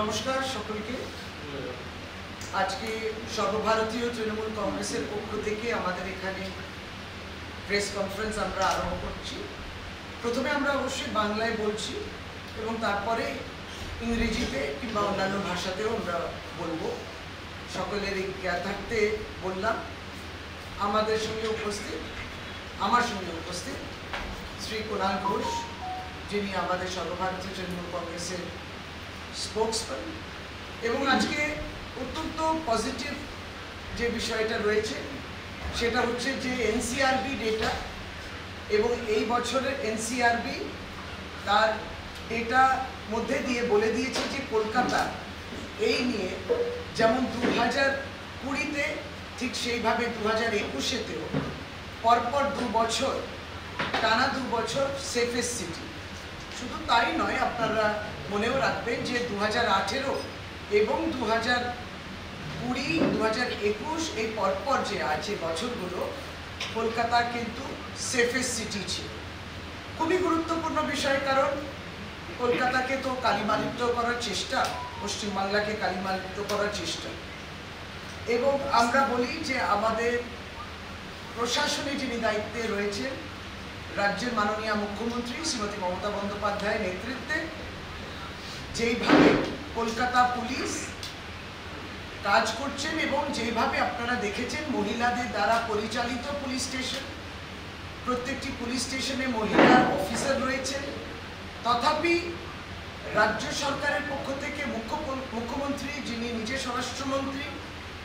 নমস্কার সকলকে। আজকে সর্বভারতীয় তৃণমূল কংগ্রেসের পক্ষ থেকে আমাদের এখানে প্রেস কনফারেন্স আমরা আরম্ভ করছি। প্রথমে আমরা অবশ্যই বাংলায় বলছি এবং তারপরে ইংরেজিতে কিংবা অন্যান্য ভাষাতেও আমরা বলবো। সকলের এই জ্ঞাতার্থে বললাম। আমার সঙ্গে উপস্থিত শ্রী কুণাল ঘোষ, যিনি আমাদের সর্বভারতীয় তৃণমূল কংগ্রেসের স্পোক্সম্যান, এবং আজকে অত্যন্ত পজিটিভ যে বিষয়টা রয়েছে সেটা হচ্ছে যে এনসিআরবি ডেটা, এবং এই বছরের এনসিআরবি তার ডেটা মধ্যে দিয়ে বলে দিয়েছে যে কলকাতা এই নিয়ে যেমন 2020-তে ঠিক সেইভাবে 2021-তেও পরপর টানা 2 বছর সেফেস্ট সিটি। শুধু তাই নয়, আপনারা মনেও রাখবেন যে 2018 এবং 2020, 2021 এই পরপর যে আছে বছরগুলো কলকাতা কিন্তু সেফেস্ট সিটি ছিল। খুবই গুরুত্বপূর্ণ বিষয়, কারণ কলকাতাকে তো কালিমালিপ্ত করার চেষ্টা, পশ্চিমবাংলাকে কালিমালিপ্ত করার চেষ্টা। এবং আমরা বলি যে আমাদের প্রশাসনে যিনি দায়িত্বে রয়েছেন, রাজ্যের মাননীয় মুখ্যমন্ত্রী শ্রীমতী মমতা বন্দ্যোপাধ্যায়ের নেতৃত্বে যেইভাবে কলকাতা পুলিশ কাজ করছেন এবং যেইভাবে আপনারা দেখেছেন মহিলাদের দ্বারা পরিচালিত পুলিশ স্টেশন, প্রত্যেকটি পুলিশ স্টেশনে মহিলা অফিসার রয়েছেন, তথাপি রাজ্য সরকারের পক্ষ থেকে মুখ্যমন্ত্রী, যিনি নিজে স্বরাষ্ট্রমন্ত্রী,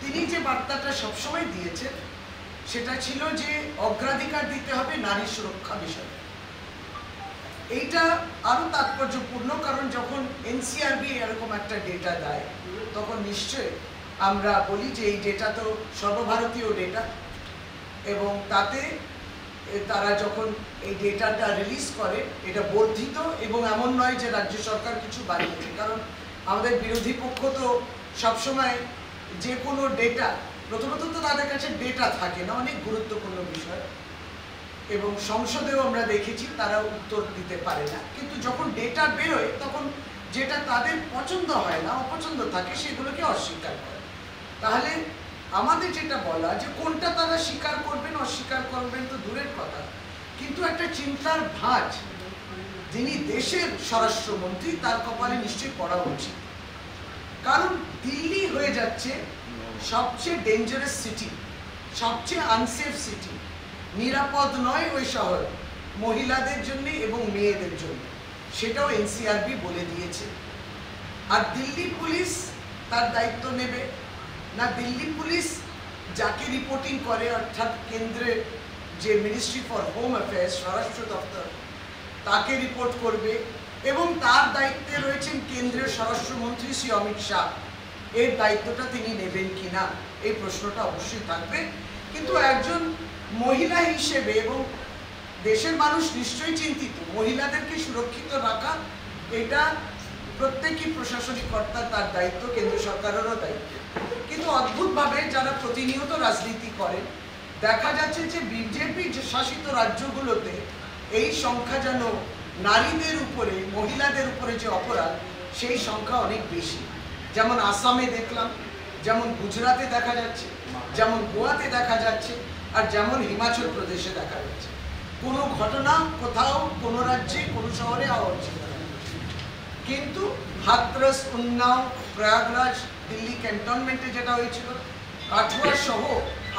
তিনি যে বার্তাটা সবসময় দিয়েছেন সেটা ছিল যে অগ্রাধিকার দিতে হবে নারী সুরক্ষা বিষয়ে। এইটা আরো তাৎপর্যপূর্ণ, কারণ যখন এনসিআরবি এরকম একটা ডেটা দেয় তখন নিশ্চয়ই আমরা বলি যে এই ডেটা তো সর্বভারতীয় ডেটা, এবং তাতে তারা যখন এই ডেটাটা রিলিজ করে এটা বর্ধিত, এবং এমন নয় যে রাজ্য সরকার কিছু বাড়িয়েছে, কারণ আমাদের বিরোধী পক্ষ তো সবসময় যে কোনো ডেটা, প্রথমত তো তাদের কাছে ডেটা থাকে না, অনেক গুরুত্বপূর্ণ বিষয়, এবং সংসদেও আমরা দেখেছি তারা উত্তর দিতে পারে না, কিন্তু যখন ডেটা বেরোয় তখন যেটা তাদের পছন্দ হয় না, অপছন্দ থাকে, সেগুলোকে অস্বীকার করে। তাহলে আমাদের যেটা বলা যে কোনটা তারা স্বীকার করবেন অস্বীকার করবেন তো দূরের কথা, কিন্তু একটা চিন্তার ভাঁজ যিনি দেশের স্বরাষ্ট্রমন্ত্রী তার কপালে নিশ্চয়ই পড়া উচিত। কারণ দিল্লি হয়ে যাচ্ছে সবচেয়ে ডেঞ্জারাস সিটি, সবচেয়ে আনসেফ সিটি, নিরাপদ নয় ওই শহর মহিলাদের জন্য এবং মেয়েদের জন্য, সেটাও এনসিআরবি বলে দিয়েছে। আর দিল্লি পুলিশ তার দায়িত্ব নেবে না? দিল্লি পুলিশ যাকে রিপোর্টিং করে, অর্থাৎ কেন্দ্রের যে মিনিস্ট্রি ফর হোম অ্যাফেয়ার্স, স্বরাষ্ট্র দপ্তর, তাকে রিপোর্ট করবে, এবং তার দায়িত্বে রয়েছেন কেন্দ্রীয় স্বরাষ্ট্রমন্ত্রী শ্রী অমিত শাহ। এর দায়িত্বটা তিনি নেবেন কিনা এই প্রশ্নটা অবশ্যই থাকবে। কিন্তু একজন মহিলা হিসেবে, এবং দেশের মানুষ নিশ্চয়ই চিন্তিত, মহিলাদেরকে সুরক্ষিত রাখা এটা প্রত্যেকই প্রশাসনিক কর্তা তার দায়িত্ব, কেন্দ্র সরকারেরও দায়িত্ব। কিন্তু অদ্ভুতভাবে যারা প্রতিনিয়ত রাজনীতি করেন, দেখা যাচ্ছে যে বিজেপি শাসিত রাজ্যগুলোতে এই সংখ্যা যেন নারীদের উপরে, মহিলাদের উপরে যে অপরাধ, সেই সংখ্যা অনেক বেশি। যেমন আসামে দেখলাম, যেমন গুজরাটে দেখা যাচ্ছে, যেমন গোয়াতে দেখা যাচ্ছে, আর যেমন হিমাচল প্রদেশে দেখা যাচ্ছে। কোনো ঘটনা কোথাও কোনো রাজ্যে কোনো শহরে হওয়া উচিত না, কিন্তু হাথরস, উন্নাও, প্রয়াগরাজ, দিল্লি ক্যান্টনমেন্টে যেটা হয়েছিল, কাঠুয়া সহ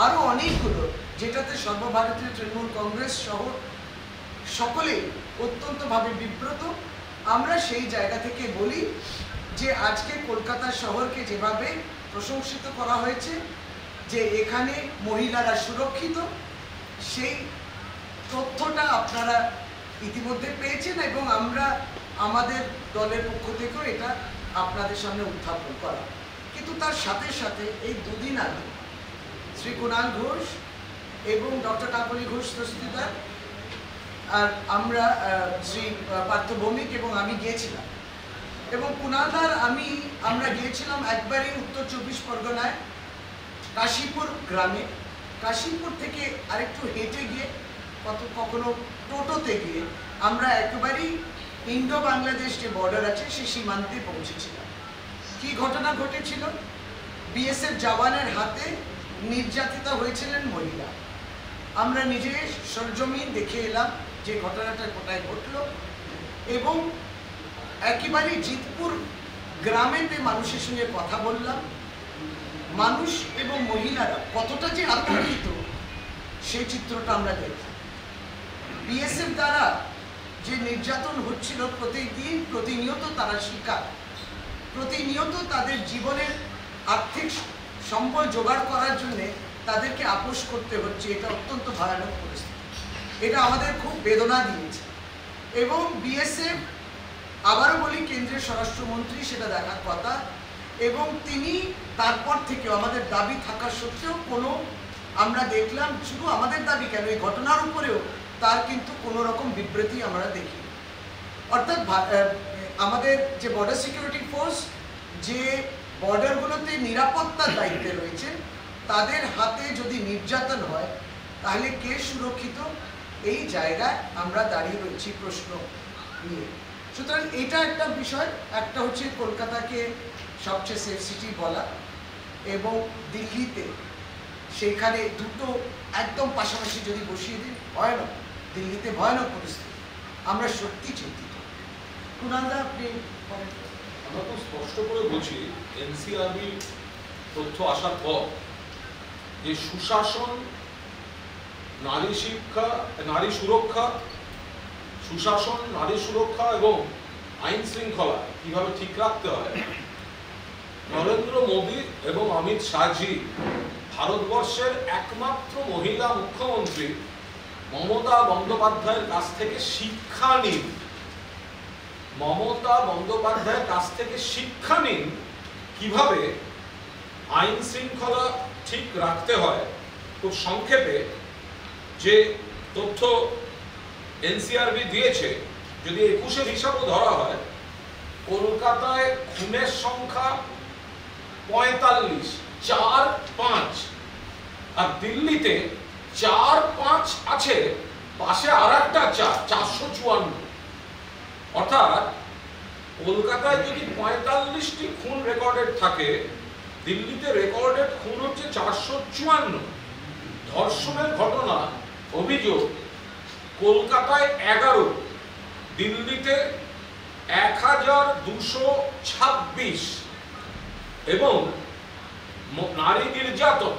আরও অনেকগুলো, যেটাতে সর্বভারতীয় তৃণমূল কংগ্রেস সহ সকলেই অত্যন্তভাবে বিব্রত। আমরা সেই জায়গা থেকে বলি যে আজকে কলকাতা শহরকে যেভাবে প্রশংসিত করা হয়েছে যে এখানে মহিলারা সুরক্ষিত, সেই তথ্যটা আপনারা ইতিমধ্যে পেয়েছেন, এবং আমরা আমাদের দলের পক্ষ থেকেও এটা আপনাদের সামনে উত্থাপন করা। কিন্তু তার সাথে সাথে এই দুদিন আগে শ্রী কুণাল ঘোষ এবং ডক্টর কাকলি ঘোষ দস্তিদার আর আমরা শ্রী পার্থ ভৌমিক এবং আমি গিয়েছিলাম, এবং কুণালদার আমরা গিয়েছিলাম একবারই উত্তর 24 পরগনায় কাশীপুর গ্রামে। কাশীপুর থেকে আরেকটু হেঁটে গিয়ে, কখনো টোটোতে গিয়ে আমরা একেবারেই ইন্ডো বাংলাদেশ যে বর্ডার আছে সেই সীমান্তে পৌঁছেছিলাম। কি ঘটনা ঘটেছিল? বিএসএফ জওয়ানের হাতে নির্যাতিতা হয়েছিলেন মহিলা। আমরা নিজে সরজমিন দেখে এলাম যে ঘটনাটা কোথায় ঘটল, এবং একেবারে জিতপুর গ্রামেতে মানুষের সঙ্গে কথা বললাম। মানুষ এবং মহিলারা কতটা যে আতঙ্কিত সেই চিত্রটা আমরা দেখি। বিএসএফ দ্বারা যে নির্যাতন হচ্ছিল প্রতিদিন প্রতিনিয়ত তারা শিকার, প্রতিনিয়ত তাদের জীবনের আর্থিক সম্বল জোগাড় করার জন্যে তাদেরকে আপোষ করতে হচ্ছে। এটা অত্যন্ত ভয়ানক পরিস্থিতি, এটা আমাদের খুব বেদনা দিয়েছে। এবং বিএসএফ, আবারও বলি, কেন্দ্রের স্বরাষ্ট্রমন্ত্রী সেটা দেখার কথা, এবং তিনি তারপর থেকে আমাদের দাবি থাকা সত্ত্বেও কোনো, আমরা দেখলাম শুধু আমাদের দাবি কেন, এই ঘটনার উপরেও তার কিন্তু কোনো রকম বিবৃতি আমরা দেখি। অর্থাৎ আমাদের যে বর্ডার সিকিউরিটি ফোর্স, যে বর্ডারগুলোতে নিরাপত্তার দায়িত্বে রয়েছে, তাদের হাতে যদি নির্যাতন হয় তাহলে কে সুরক্ষিত? এই জায়গায় আমরা দাঁড়িয়ে রয়েছি প্রশ্ন নিয়ে। সুতরাং এটা একটা বিষয়। একটা হচ্ছে কলকাতাকে সবচেয়ে সেফ সিটি বলা, এবং দিল্লিতে সেখানে দুটো একদম পাশাপাশি যদি বসিয়ে দিন, ভয়ানক, দিল্লিতে ভয়ানক পরিস্থিতি। আমরা সত্যি চিন্তিত। কুণালদা, আপনি আমরা তো স্পষ্ট করে বলছি, এনসিআরবি তথ্য আসার পর যে সুশাসন, নারী শিক্ষা, নারী সুরক্ষা, সুশাসন, নারী সুরক্ষা এবং আইন শৃঙ্খলা কিভাবে ঠিক রাখতে হয়, নরেন্দ্র মোদী এবং অমিত শাহজি ভারতবর্ষের একমাত্র মহিলা মুখ্যমন্ত্রী মমতা বন্দ্যোপাধ্যায়ের কাছ থেকে শিক্ষা নিন। মমতা বন্দ্যোপাধ্যায়ের কাছ থেকে শিক্ষা নিন কিভাবে আইন শৃঙ্খলা ঠিক রাখতে হয়। খুব সংক্ষেপে যে তথ্য এনসিআরবি দিয়েছে, যদি 21-এর হিসাবও ধরা হয়, কলকাতায় খুনের সংখ্যা 45, 4-5, আর দিল্লিতে 4-5 আছে, পাশে আর একটা 454। অর্থাৎ কলকাতায় যদি 45টি খুন রেকর্ডেড থাকে, দিল্লিতে রেকর্ডেড খুন হচ্ছে 454। ধর্ষণের ঘটনা, অভিযোগ কলকাতায় 11, দিল্লিতে 1226, এবং নারী নির্যাতন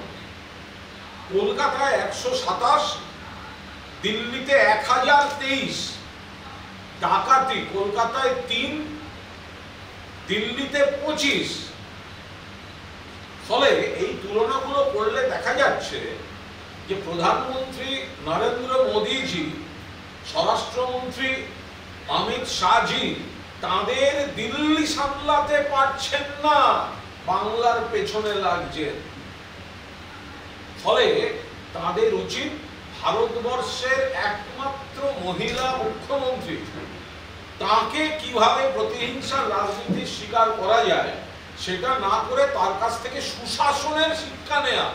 কলকাতায় 127, দিল্লিতে 1023, ডাকাতি কলকাতায় 3, দিল্লিতে 25। ফলে এই তুলনাগুলো করলে দেখা যাচ্ছে যে প্রধানমন্ত্রী নরেন্দ্র মোদীজি, স্বরাষ্ট্রমন্ত্রী অমিত শাহজি তাদের দিল্লি সামলাতে পারছেন না, বাংলার পেছনে লাগছেন। ফলে তাদের উচিত ভারতবর্ষের একমাত্র মহিলা মুখ্যমন্ত্রী, তাকে কিভাবে প্রতিহিংসার রাজনীতির শিকার করা যায় সেটা না করে তার কাছ থেকে সুশাসনের শিক্ষা নেয়া।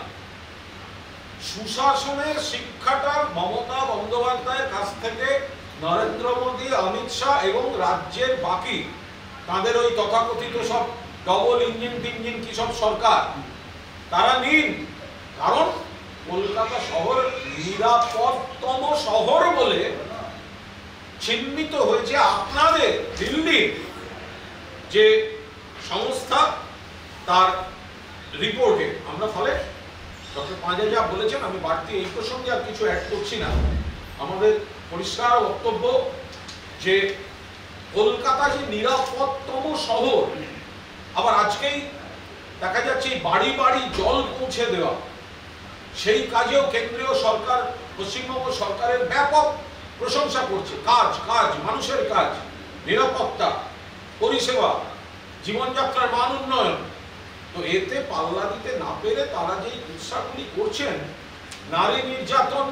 সুশাসনের শিক্ষাটা মমতা বন্দ্যোপাধ্যায়ের কাছ থেকে নরেন্দ্র মোদী, অমিত শাহ এবং রাজ্যের বাকি তাদের ওই তথাকথিত সব ডবল ইঞ্জিন টিঞ্জিন কি সব সরকার, তারা নিন। কারণ কলকাতা শহর নিরাপদতম শহর বলে চিহ্নিত হয়েছে আপনাদের দিল্লির যে সংস্থা তার রিপোর্টে। আমরা ফলে ডক্টর পাঁজা যা বলেছেন, আমি বাড়তি এই প্রসঙ্গে আর কিছু অ্যাড করছি না। আমাদের পরিষ্কার বক্তব্য যে কলকাতা যে নিরাপদতম শহর, আবার আজকেই দেখা যাচ্ছে বাড়ি বাড়ি জল পৌঁছে দেওয়া, সেই কাজেও কেন্দ্রীয় সরকার, পশ্চিমবঙ্গ সরকারের ব্যাপক প্রশংসা করছে। কাজ কাজ মানুষের কাজ, নিরাপত্তা, পরিষেবা, জীবনযাত্রার মান উন্নয়ন। তো এতে পাল্লা দিতে না পেরে তারা যে উৎসাহগুলি করছেন, নারী নির্যাতন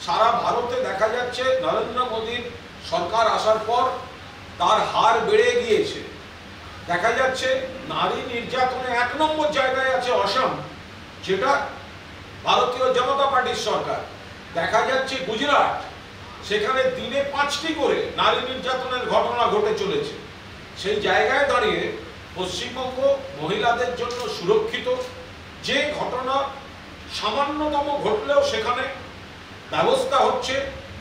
সারা ভারতে দেখা যাচ্ছে নরেন্দ্র মোদীর সরকার আসার পর তার হার বেড়ে গিয়েছে। দেখা যাচ্ছে নারী নির্যাতনে 1 নম্বর জায়গায় আছে অসম, যেটা ভারতীয় জনতা পার্টির সরকার। দেখা যাচ্ছে গুজরাট, সেখানে দিনে 5টি করে নারী নির্যাতনের ঘটনা ঘটে চলেছে। সেই জায়গায় দাঁড়িয়ে পশ্চিমবঙ্গ মহিলাদের জন্য সুরক্ষিত। যে ঘটনা সামান্যতম ঘটলেও সেখানে ব্যবস্থা হচ্ছে,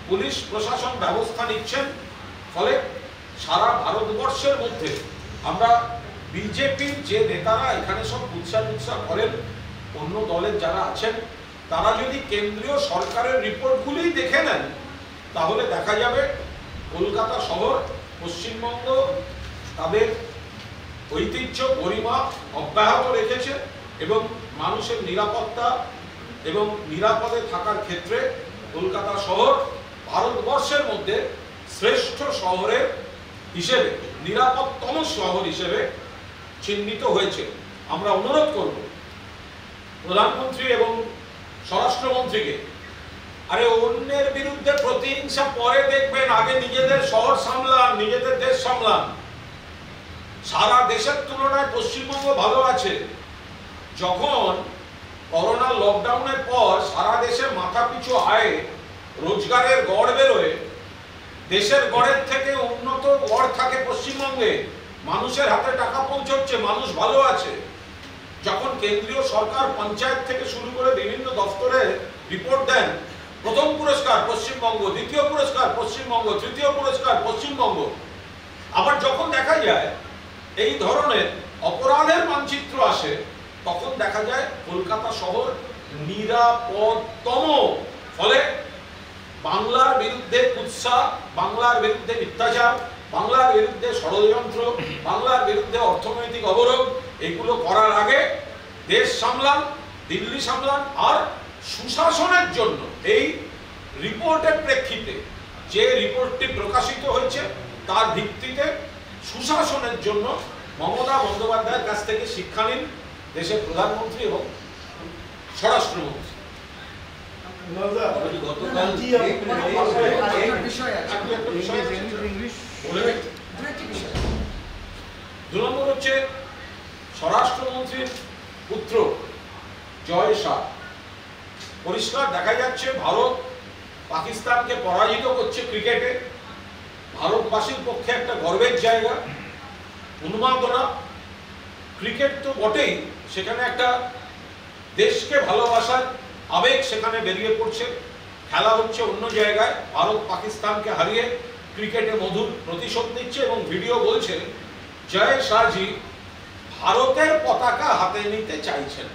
পুলিশ প্রশাসন ব্যবস্থা নিচ্ছেন। ফলে সারা ভারতবর্ষের মধ্যে আমরা বিজেপির যে নেতারা এখানে সব উৎসাহ করেন, অন্য দলের যারা আছেন, তারা যদি কেন্দ্রীয় সরকারের রিপোর্টগুলি দেখে নেন তাহলে দেখা যাবে কলকাতা শহর, পশ্চিমবঙ্গ তাদের ঐতিহ্য গরিমা অব্যাহত রেখেছে এবং মানুষের নিরাপত্তা এবং নিরাপদে থাকার ক্ষেত্রে কলকাতা শহর ভারতবর্ষের মধ্যে শ্রেষ্ঠ শহরের হিসেবে, নিরাপদতম শহর হিসেবে চিহ্নিত হয়েছে। আমরা অনুরোধ করব প্রধানমন্ত্রী এবং স্বরাষ্ট্রমন্ত্রীকে, আরে অন্যের বিরুদ্ধে প্রতিহিংসা পরে দেখবেন, আগে নিজেদের শহর সামলান, নিজেদের দেশ সামলান। সারা দেশের তুলনায় পশ্চিমবঙ্গ ভালো আছে। যখন করোনা লকডাউনের পর সারা দেশে মাথাপিছু আয় রোজগারের গড় বেরোয়, দেশের গড়ের থেকে উন্নত গড় থাকে পশ্চিমবঙ্গে, মানুষের হাতে টাকা পৌঁছচ্ছে, মানুষ ভালো আছে। যখন কেন্দ্রীয় সরকার পঞ্চায়েত থেকে শুরু করে বিভিন্ন দপ্তরে রিপোর্ট দেন, প্রথম পুরস্কার পশ্চিমবঙ্গ, দ্বিতীয় পুরস্কার পশ্চিমবঙ্গ, তৃতীয় পুরস্কার পশ্চিমবঙ্গ। আবার যখন দেখা যায় এই ধরনের অপরাধের মানচিত্র আসে, তখন দেখা যায় কলকাতা শহর নিরাপদতম। ফলে বাংলার বিরুদ্ধে কুৎসা, বাংলার বিরুদ্ধে মিথ্যাচার, বাংলার বিরুদ্ধে ষড়যন্ত্র, বাংলার বিরুদ্ধে অর্থনৈতিক অবরোধ, এগুলো করার আগে দেশ সামলান, দিল্লি সামলান। আর সুশাসনের জন্য এই রিপোর্টের প্রেক্ষিতে, যে রিপোর্টটি প্রকাশিত হয়েছে তার ভিত্তিতে সুশাসনের জন্য মমতা বন্দ্যোপাধ্যায়ের কাছ থেকে শিক্ষা নিন দেশের প্রধানমন্ত্রী এবং স্বরাষ্ট্রমন্ত্রী। দু নম্বর হচ্ছে স্বরাষ্ট্রমন্ত্রীর পুত্র জয় শাহ। পরিষ্কার দেখা যাচ্ছে ভারত পাকিস্তানকে পরাজিত করছে ক্রিকেটে। ভারতবাসীর পক্ষে একটা গর্বের জায়গা, উন্মাদনা। ক্রিকেট তো বটেই, সেখানে একটা দেশকে ভালোবাসার আবেগ সেখানে বেরিয়ে পড়ছে। খেলা হচ্ছে অন্য জায়গায়, ভারত পাকিস্তানকে হারিয়ে ক্রিকেটে মধুর প্রতিশোধ নিচ্ছে এবং ভিডিও বলছে জয় শাহজি ভারতের পতাকা হাতে নিতে চাইছেন।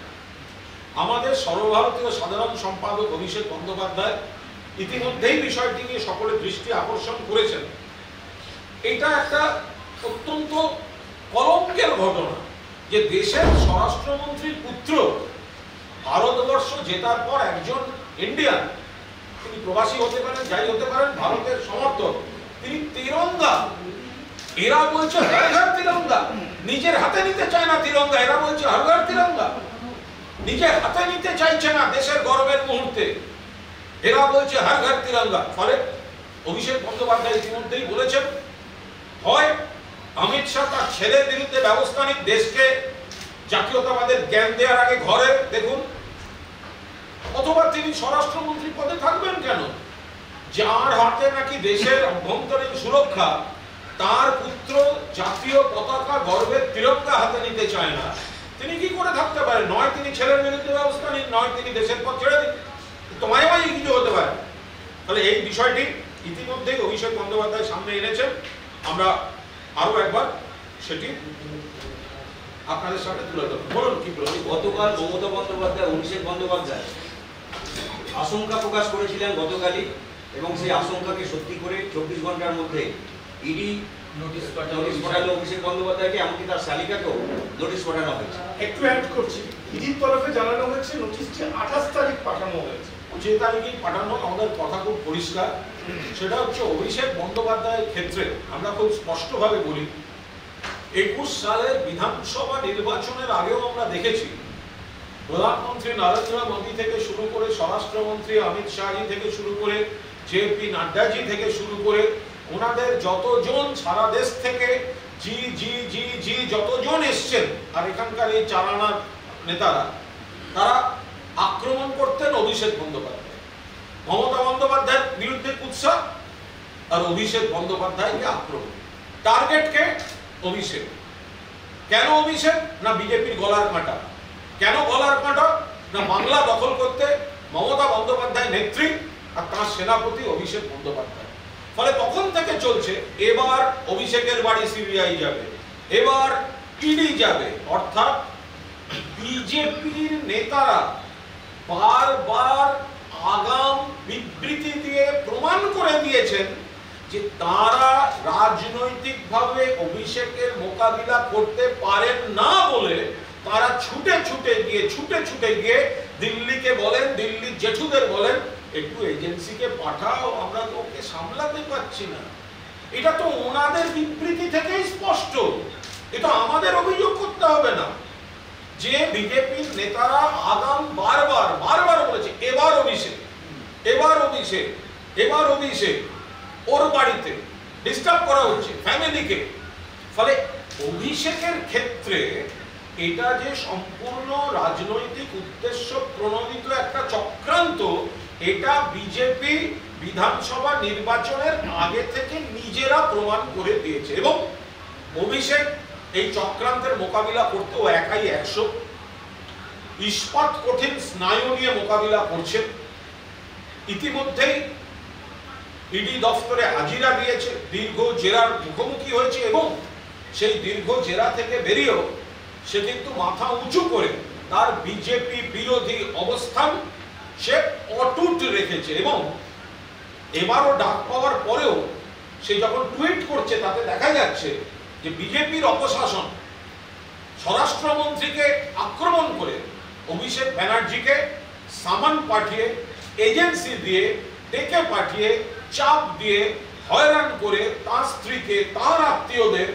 আমাদের সর্বভারতীয় সাধারণ সম্পাদক অভিষেক বন্দ্যোপাধ্যায় ইতিমধ্যেই বিষয়টি নিয়ে সকলের দৃষ্টি আকর্ষণ করেছেন। এটা একটা অত্যন্ত কলঙ্কের ঘটনা যে দেশের স্বরাষ্ট্রমন্ত্রীর পুত্র ভারতবর্ষ জেতার পর একজন ইন্ডিয়ান, তিনি প্রবাসী হতে পারেন, যাই হতে পারেন, ভারতের সমর্থক, তিনি তিরঙ্গা, এরা বলছে হর ঘর তিরঙ্গা, নিজের হাতে নিতে চায় না তিরঙ্গা, এরা বলছে হর ঘর তিরঙ্গা, নিজের হাতে নিতে চাইছে না দেশের গর্বের মুহূর্তে, এরা বলছে হর ঘর তিরঙ্গা। ফলে অভিষেক বন্দ্যোপাধ্যায় ইতিমধ্যেই বলেছেন, হয় অমিত শাহ তার ছেলের বিরুদ্ধে ব্যবস্থা নিক, দেশকে জাতীয়তাবাদের জ্ঞান দেওয়ার আগে ঘরে দেখুন, অথবা তিনি স্বরাষ্ট্রমন্ত্রী পদে থাকবেন কেন? যার হাতে নাকি দেশের অভ্যন্তরীণ সুরক্ষা, তার পুত্র জাতীয় পতাকা গর্বের তিরঙ্গা হাতে নিতে চায় না, তিনি কি করে থাকতে পারেন? নয় তিনি ছেলের বিরুদ্ধে ব্যবস্থা নিন, নয় তিনি দেশের পথ ছেড়ে দিন, তোমায় কিছু হতে পারে। তাহলে এই বিষয়টি ইতিমধ্যেই অভিষেক বন্দ্যোপাধ্যায় সামনে এনেছেন। আমরা আরো একবার সেটি আপনাদের সামনে তুলে ধরব। বলুন কি বলুন। গতকাল মমতা বন্দ্যোপাধ্যায় অভিষেক বন্দ্যোপাধ্যায় আশঙ্কা প্রকাশ করেছিলেন গতকালই, এবং সেই আশঙ্কাকে সত্যি করে 24 ঘন্টার মধ্যে ইডি নোটিশ পাঠালো অভিষেক বন্দ্যোপাধ্যায়কে, এমনকি তার শালিকাকেও নোটিশ পাঠানো হয়েছে। একটু অ্যাড করছি, ইডির তরফে জানানো হয়েছে নোটিশটি 28 তারিখ পাঠানো হয়েছে। যে তারিখেই পাঠানো, আমাদের কথা খুব পরিষ্কার, সেটা হচ্ছে অভিষেক বন্দ্যোপাধ্যায়ের ক্ষেত্রে আমরা খুব স্পষ্টভাবে বলি, 21 সালের বিধানসভা নির্বাচনের আগেও আমরা দেখেছি প্রধানমন্ত্রী নরেন্দ্র মোদী থেকে শুরু করে, স্বরাষ্ট্রমন্ত্রী অমিত শাহজি থেকে শুরু করে, জেপি নাড্ডাজি থেকে শুরু করে, ওনাদের যতজন সারা দেশ থেকে যতজন এসছেন, আর এখানকার এই চারানার নেতারা, তারা আক্রমণ করতেন অভিষেক বন্দ্যোপাধ্যায়। মমতা বন্দ্যোপাধ্যায়ের বিরুদ্ধে কুৎসা আর অভিষেক বন্দ্যোপাধ্যায়কে আক্রমণ। টার্গেটকে অভিষেক। কেন অভিষেক? না বিজেপির গলার কাঁটা। কেন গলার কাঁটা? না বাংলা দখল করতে মমতা বন্দ্যোপাধ্যায় নেত্রী আর তার সেনাপতি অভিষেক বন্দ্যোপাধ্যায়। ফলে তখন থেকে চলছে এবার অভিষেকের বাড়ি সিবিআই যাবে, এবার ইডি যাবে, অর্থাৎ বিজেপির নেতারা বারবার আগাম বিবৃতি দিয়ে প্রমাণ করে দিয়েছেন যে তারা রাজনৈতিকভাবে অভিষেকের মোকাবিলা করতে পারেন না বলে তারা ছুটে ছুটে গিয়ে দিল্লিকে বলেন, দিল্লির জেঠুদের বলেন একটু এজেন্সিকে পাঠাও, আমরা তো ওকে সামলাতে পারছি না। এটা তো ওনাদের বিবৃতি থেকেই স্পষ্ট, এটা আমাদের অভিযোগ করতে হবে না যে বিজেপির নেতারা আগাম বারবার বলেছে এবার অভিষেক ওর বাড়িতে ডিস্টার্ব করা হচ্ছে ফ্যামিলিকে। ফলে অভিষেকের ক্ষেত্রে এটা যে সম্পূর্ণ রাজনৈতিক উদ্দেশ্য প্রণোদিত একটা চক্রান্ত, এটা বিজেপি বিধানসভা নির্বাচনের আগে থেকে নিজেরা প্রমাণ করে দিয়েছে। এবং অভিষেক এই চক্রান্তের মোকাবিলা করতেও একাই 100, ইস্পাত কঠিন স্নায়ু নিয়ে মোকাবিলা করছে। ইতিমধ্যেই ইডি দফতরে হাজিরা দিয়েছে, দীর্ঘ জেরার মুখোমুখি হয়েছে এবং সেই দীর্ঘ জেরা থেকে বেরিয়েও সে কিন্তু মাথা উঁচু করে তার বিজেপি বিরোধী অবস্থান সে অটুট রেখেছে। এবং এবারও ডাক পাওয়ার পরেও সে যখন টুইট করছে তাতে দেখা যাচ্ছে যে বিজেপির অপশাসন স্বরাষ্ট্রমন্ত্রীকে আক্রমণ করে অভিষেক ব্যানার্জিকে সামান পাঠিয়ে, এজেন্সি দিয়ে ডেকে পাঠিয়ে, চাপ দিয়ে, হয়রান করে তার স্ত্রীকে, তার আত্মীয়দের,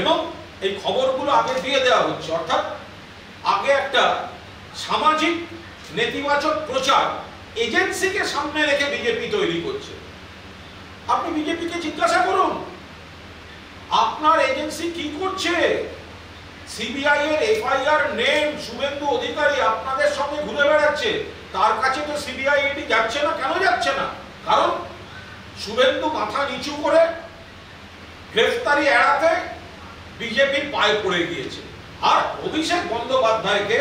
এবং এই খবরগুলো আগে দিয়ে দেওয়া হচ্ছে। অর্থাৎ আগে একটা সামাজিক নেতিবাচক প্রচার এজেন্সিকে সামনে রেখে বিজেপি তৈরি করছে। আপনি বিজেপিকে জিজ্ঞাসা করুন আপনার এজেন্সি কি করছে। সিবিআই এর এফআইআর নেম শুভেন্দু অধিকারী আপনাদের সঙ্গে ঘুরে বেড়াচ্ছে, তার কাছে তো সিবিআই ইডি যাচ্ছে না। কেন যাচ্ছে না? কারণ শুভেন্দু মাথা নিচু করে গ্রেফতারি এড়াতে বিজেপির পায়ে পড়ে গিয়েছে। আর অভিষেক বন্দ্যোপাধ্যায়কে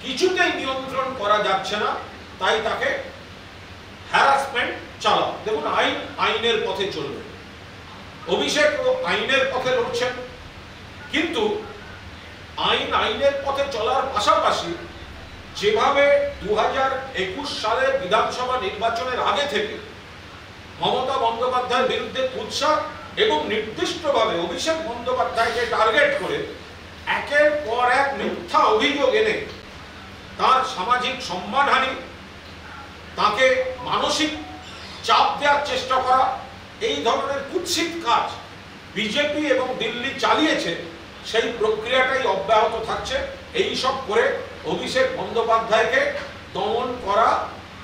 কিছুতেই নিয়ন্ত্রণ করা যাচ্ছে না, তাই তাকে হ্যারাসমেন্ট চালাও। দেখুন আইনের পথে চলবে, অভিষেক ও আইনের পথে লড়ছেন, কিন্তু আইনের পথে চলার পাশাপাশি যেভাবে 2021 সালের বিধানসভা নির্বাচনের আগে থেকে মমতা বন্দ্যোপাধ্যায়ের বিরুদ্ধে কুৎসা এবং নির্দিষ্টভাবে অভিষেক বন্দ্যোপাধ্যায়কে টার্গেট করে একের পর এক মিথ্যা অভিযোগ এনে তার সামাজিক সম্মানহানি, তাকে মানসিক চাপ দেওয়ার চেষ্টা করা, এই ধরনের কুৎসিত কাজ বিজেপি এবং দিল্লি চালিয়েছে, সেই প্রক্রিয়াটাই অব্যাহত থাকছে। এই সব করে অভিষেক বন্দ্যোপাধ্যায়কে দমন করা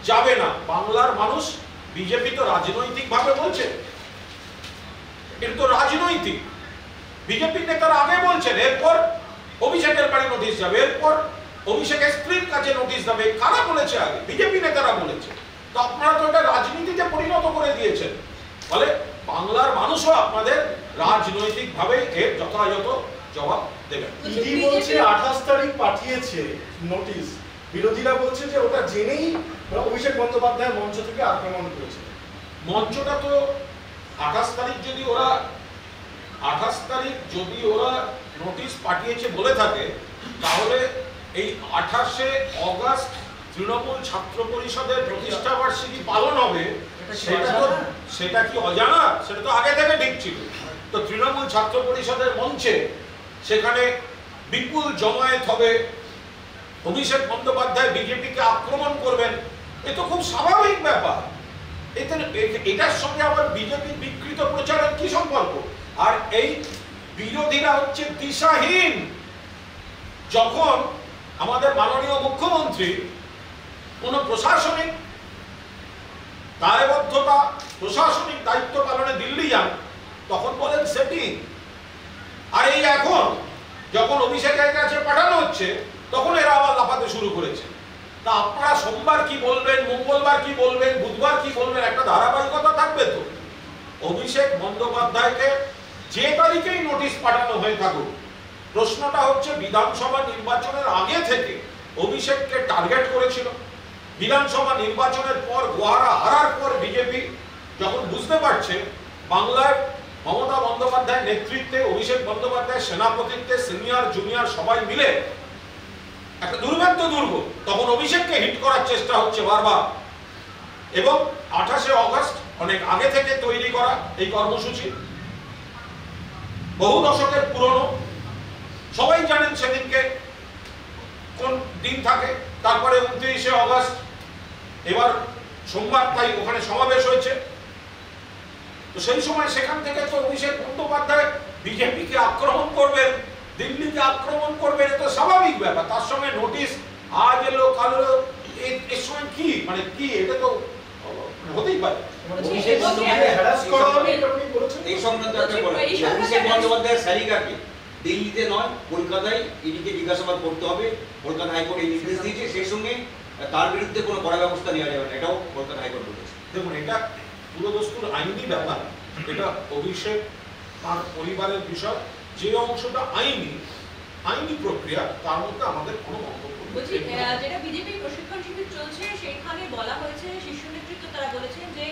যাবে না। বাংলার মানুষ, বিজেপি তো রাজনৈতিকভাবে বলছে, এটা তো রাজনৈতিক, বিজেপির নেতারা আগে বলছেন এরপর অভিষেকের বাড়ি নোটিশ যাবে, এরপর অভিষেকের স্ত্রীর কাছে নোটিশ যাবে। কারা বলেছে? আগে বিজেপি নেতারা বলেছে। তো আপনারা তো এটা রাজনীতিতে পরিণত করে দিয়েছেন। ফলে বাংলার মানুষও আপনাদের রাজনৈতিকভাবে এর যথাযথ জবাব দেবেন। ইডি বলছে 28 তারিখ পাঠিয়েছে নোটিশ, বিরোধীরা বলছে যে ওটা জেনেই অভিষেক বন্দ্যোপাধ্যায় মঞ্চ থেকে আক্রমণ করেছে। মঞ্চটা তো 28 তারিখ যদি ওরা নোটিশ পাঠিয়েছে বলে থাকে, তাহলে এই 28শে অগস্ট তৃণমূল ছাত্র পরিষদের প্রতিষ্ঠা বার্ষিকী পালন হবে। সেটা কি অজানা? সেটা তো আগে থেকে ঠিক ছিল। তো তৃণমূল ছাত্র পরিষদের মঞ্চে সেখানে বিপুল জমায়েত হবে, অভিষেক বন্দ্যোপাধ্যায় বিজেপিকে আক্রমণ করবেন, এ তো খুব স্বাভাবিক ব্যাপার। এটার সঙ্গে আবার বিজেপির বিকৃত প্রচারের কি সম্পর্ক? আর এই বিরোধীরা হচ্ছে দিশাহীন। যখন আমাদের মাননীয় মুখ্যমন্ত্রী কোন প্রশাসনিক দায়বদ্ধতা, প্রশাসনিক দায়িত্ব পালনে দিল্লি যান, তখন বলেন সেটিং। আর এই এখন যখন অভিষেকের কাছে পাঠানো হচ্ছে, তখন এরা আবার লাফাতে শুরু করেছে। তা আপনারা সোমবার কি বলবেন, মঙ্গলবার কি বলবেন, বুধবার কি বলবেন, একটা ধারাবাহিকতা থাকবে তো। অভিষেক বন্দ্যোপাধ্যায়কে যে তারিখেই নোটিশ পাঠানো হয়ে থাকুক, প্রশ্নটা হচ্ছে বিধানসভা নির্বাচনের আগে থেকে অভিষেককে টার্গেট করেছিল। বিধানসভা নির্বাচনের পর গোয়ারা হারার পর বিজেপি যখন বুঝতে পারছে বাংলায় মমতা বন্দ্যোপাধ্যায়ের নেতৃত্বে, অভিষেক বন্দ্যোপাধ্যায়ের সেনাপতিত্বে সিনিয়র জুনিয়র সবাই মিলে একটা দুর্ভেদ্য দুর্গ, তখন অভিষেককে হিট করার চেষ্টা হচ্ছে বারবার। এবং 28শে অগস্ট অনেক আগে থেকে তৈরি করা এই কর্মসূচি বহু দশকের পুরনো, সবাই জানেন সেদিনকে কোন দিন থাকে। তারপরে 29শে অগস্ট এবার সোমবার, তাই ওখানে সমাবেশ হয়েছে। তো সেই সময় সেখান থেকে তো অভিষেক বন্দ্যোপাধ্যায় বিজেপিকে আক্রমণ করবেন, দিল্লিকে আক্রমণ করবেন, এটা স্বাভাবিক ব্যাপার। তার সঙ্গে নোটিশ আজ এলো কাল এলো, এর সময় কি মানে কি, এটা তো হতেই পারে। এই সংক্রান্ত একটা বলে অভিষেক বন্দ্যোপাধ্যায়ের স্যারিকাকে দিল্লিতে নয় কলকাতায় ইডিকে জিজ্ঞাসাবাদ করতে হবে, কলকাতা হাইকোর্ট এই নির্দেশ দিয়েছে। সেই সঙ্গে তার বিরুদ্ধে কোনো কড়া ব্যবস্থা নেওয়া যাবে না, এটাও কলকাতা হাইকোর্ট বলেছে। দেখুন, এটা পুরোদস্তুর আইনি ব্যাপার, এটা অভিষেক তার পরিবারের বিষয়। যে অংশটা আইনি প্রক্রিয়া, তার মধ্যে আমাদের কোনো মন্তব্য নেই। বলছি, যেটা বিজেপি প্রশিক্ষণ শিবির চলছে সেখানে বলা হয়েছে, শীর্ষ নেতৃত্ব তারা বলেছেন যে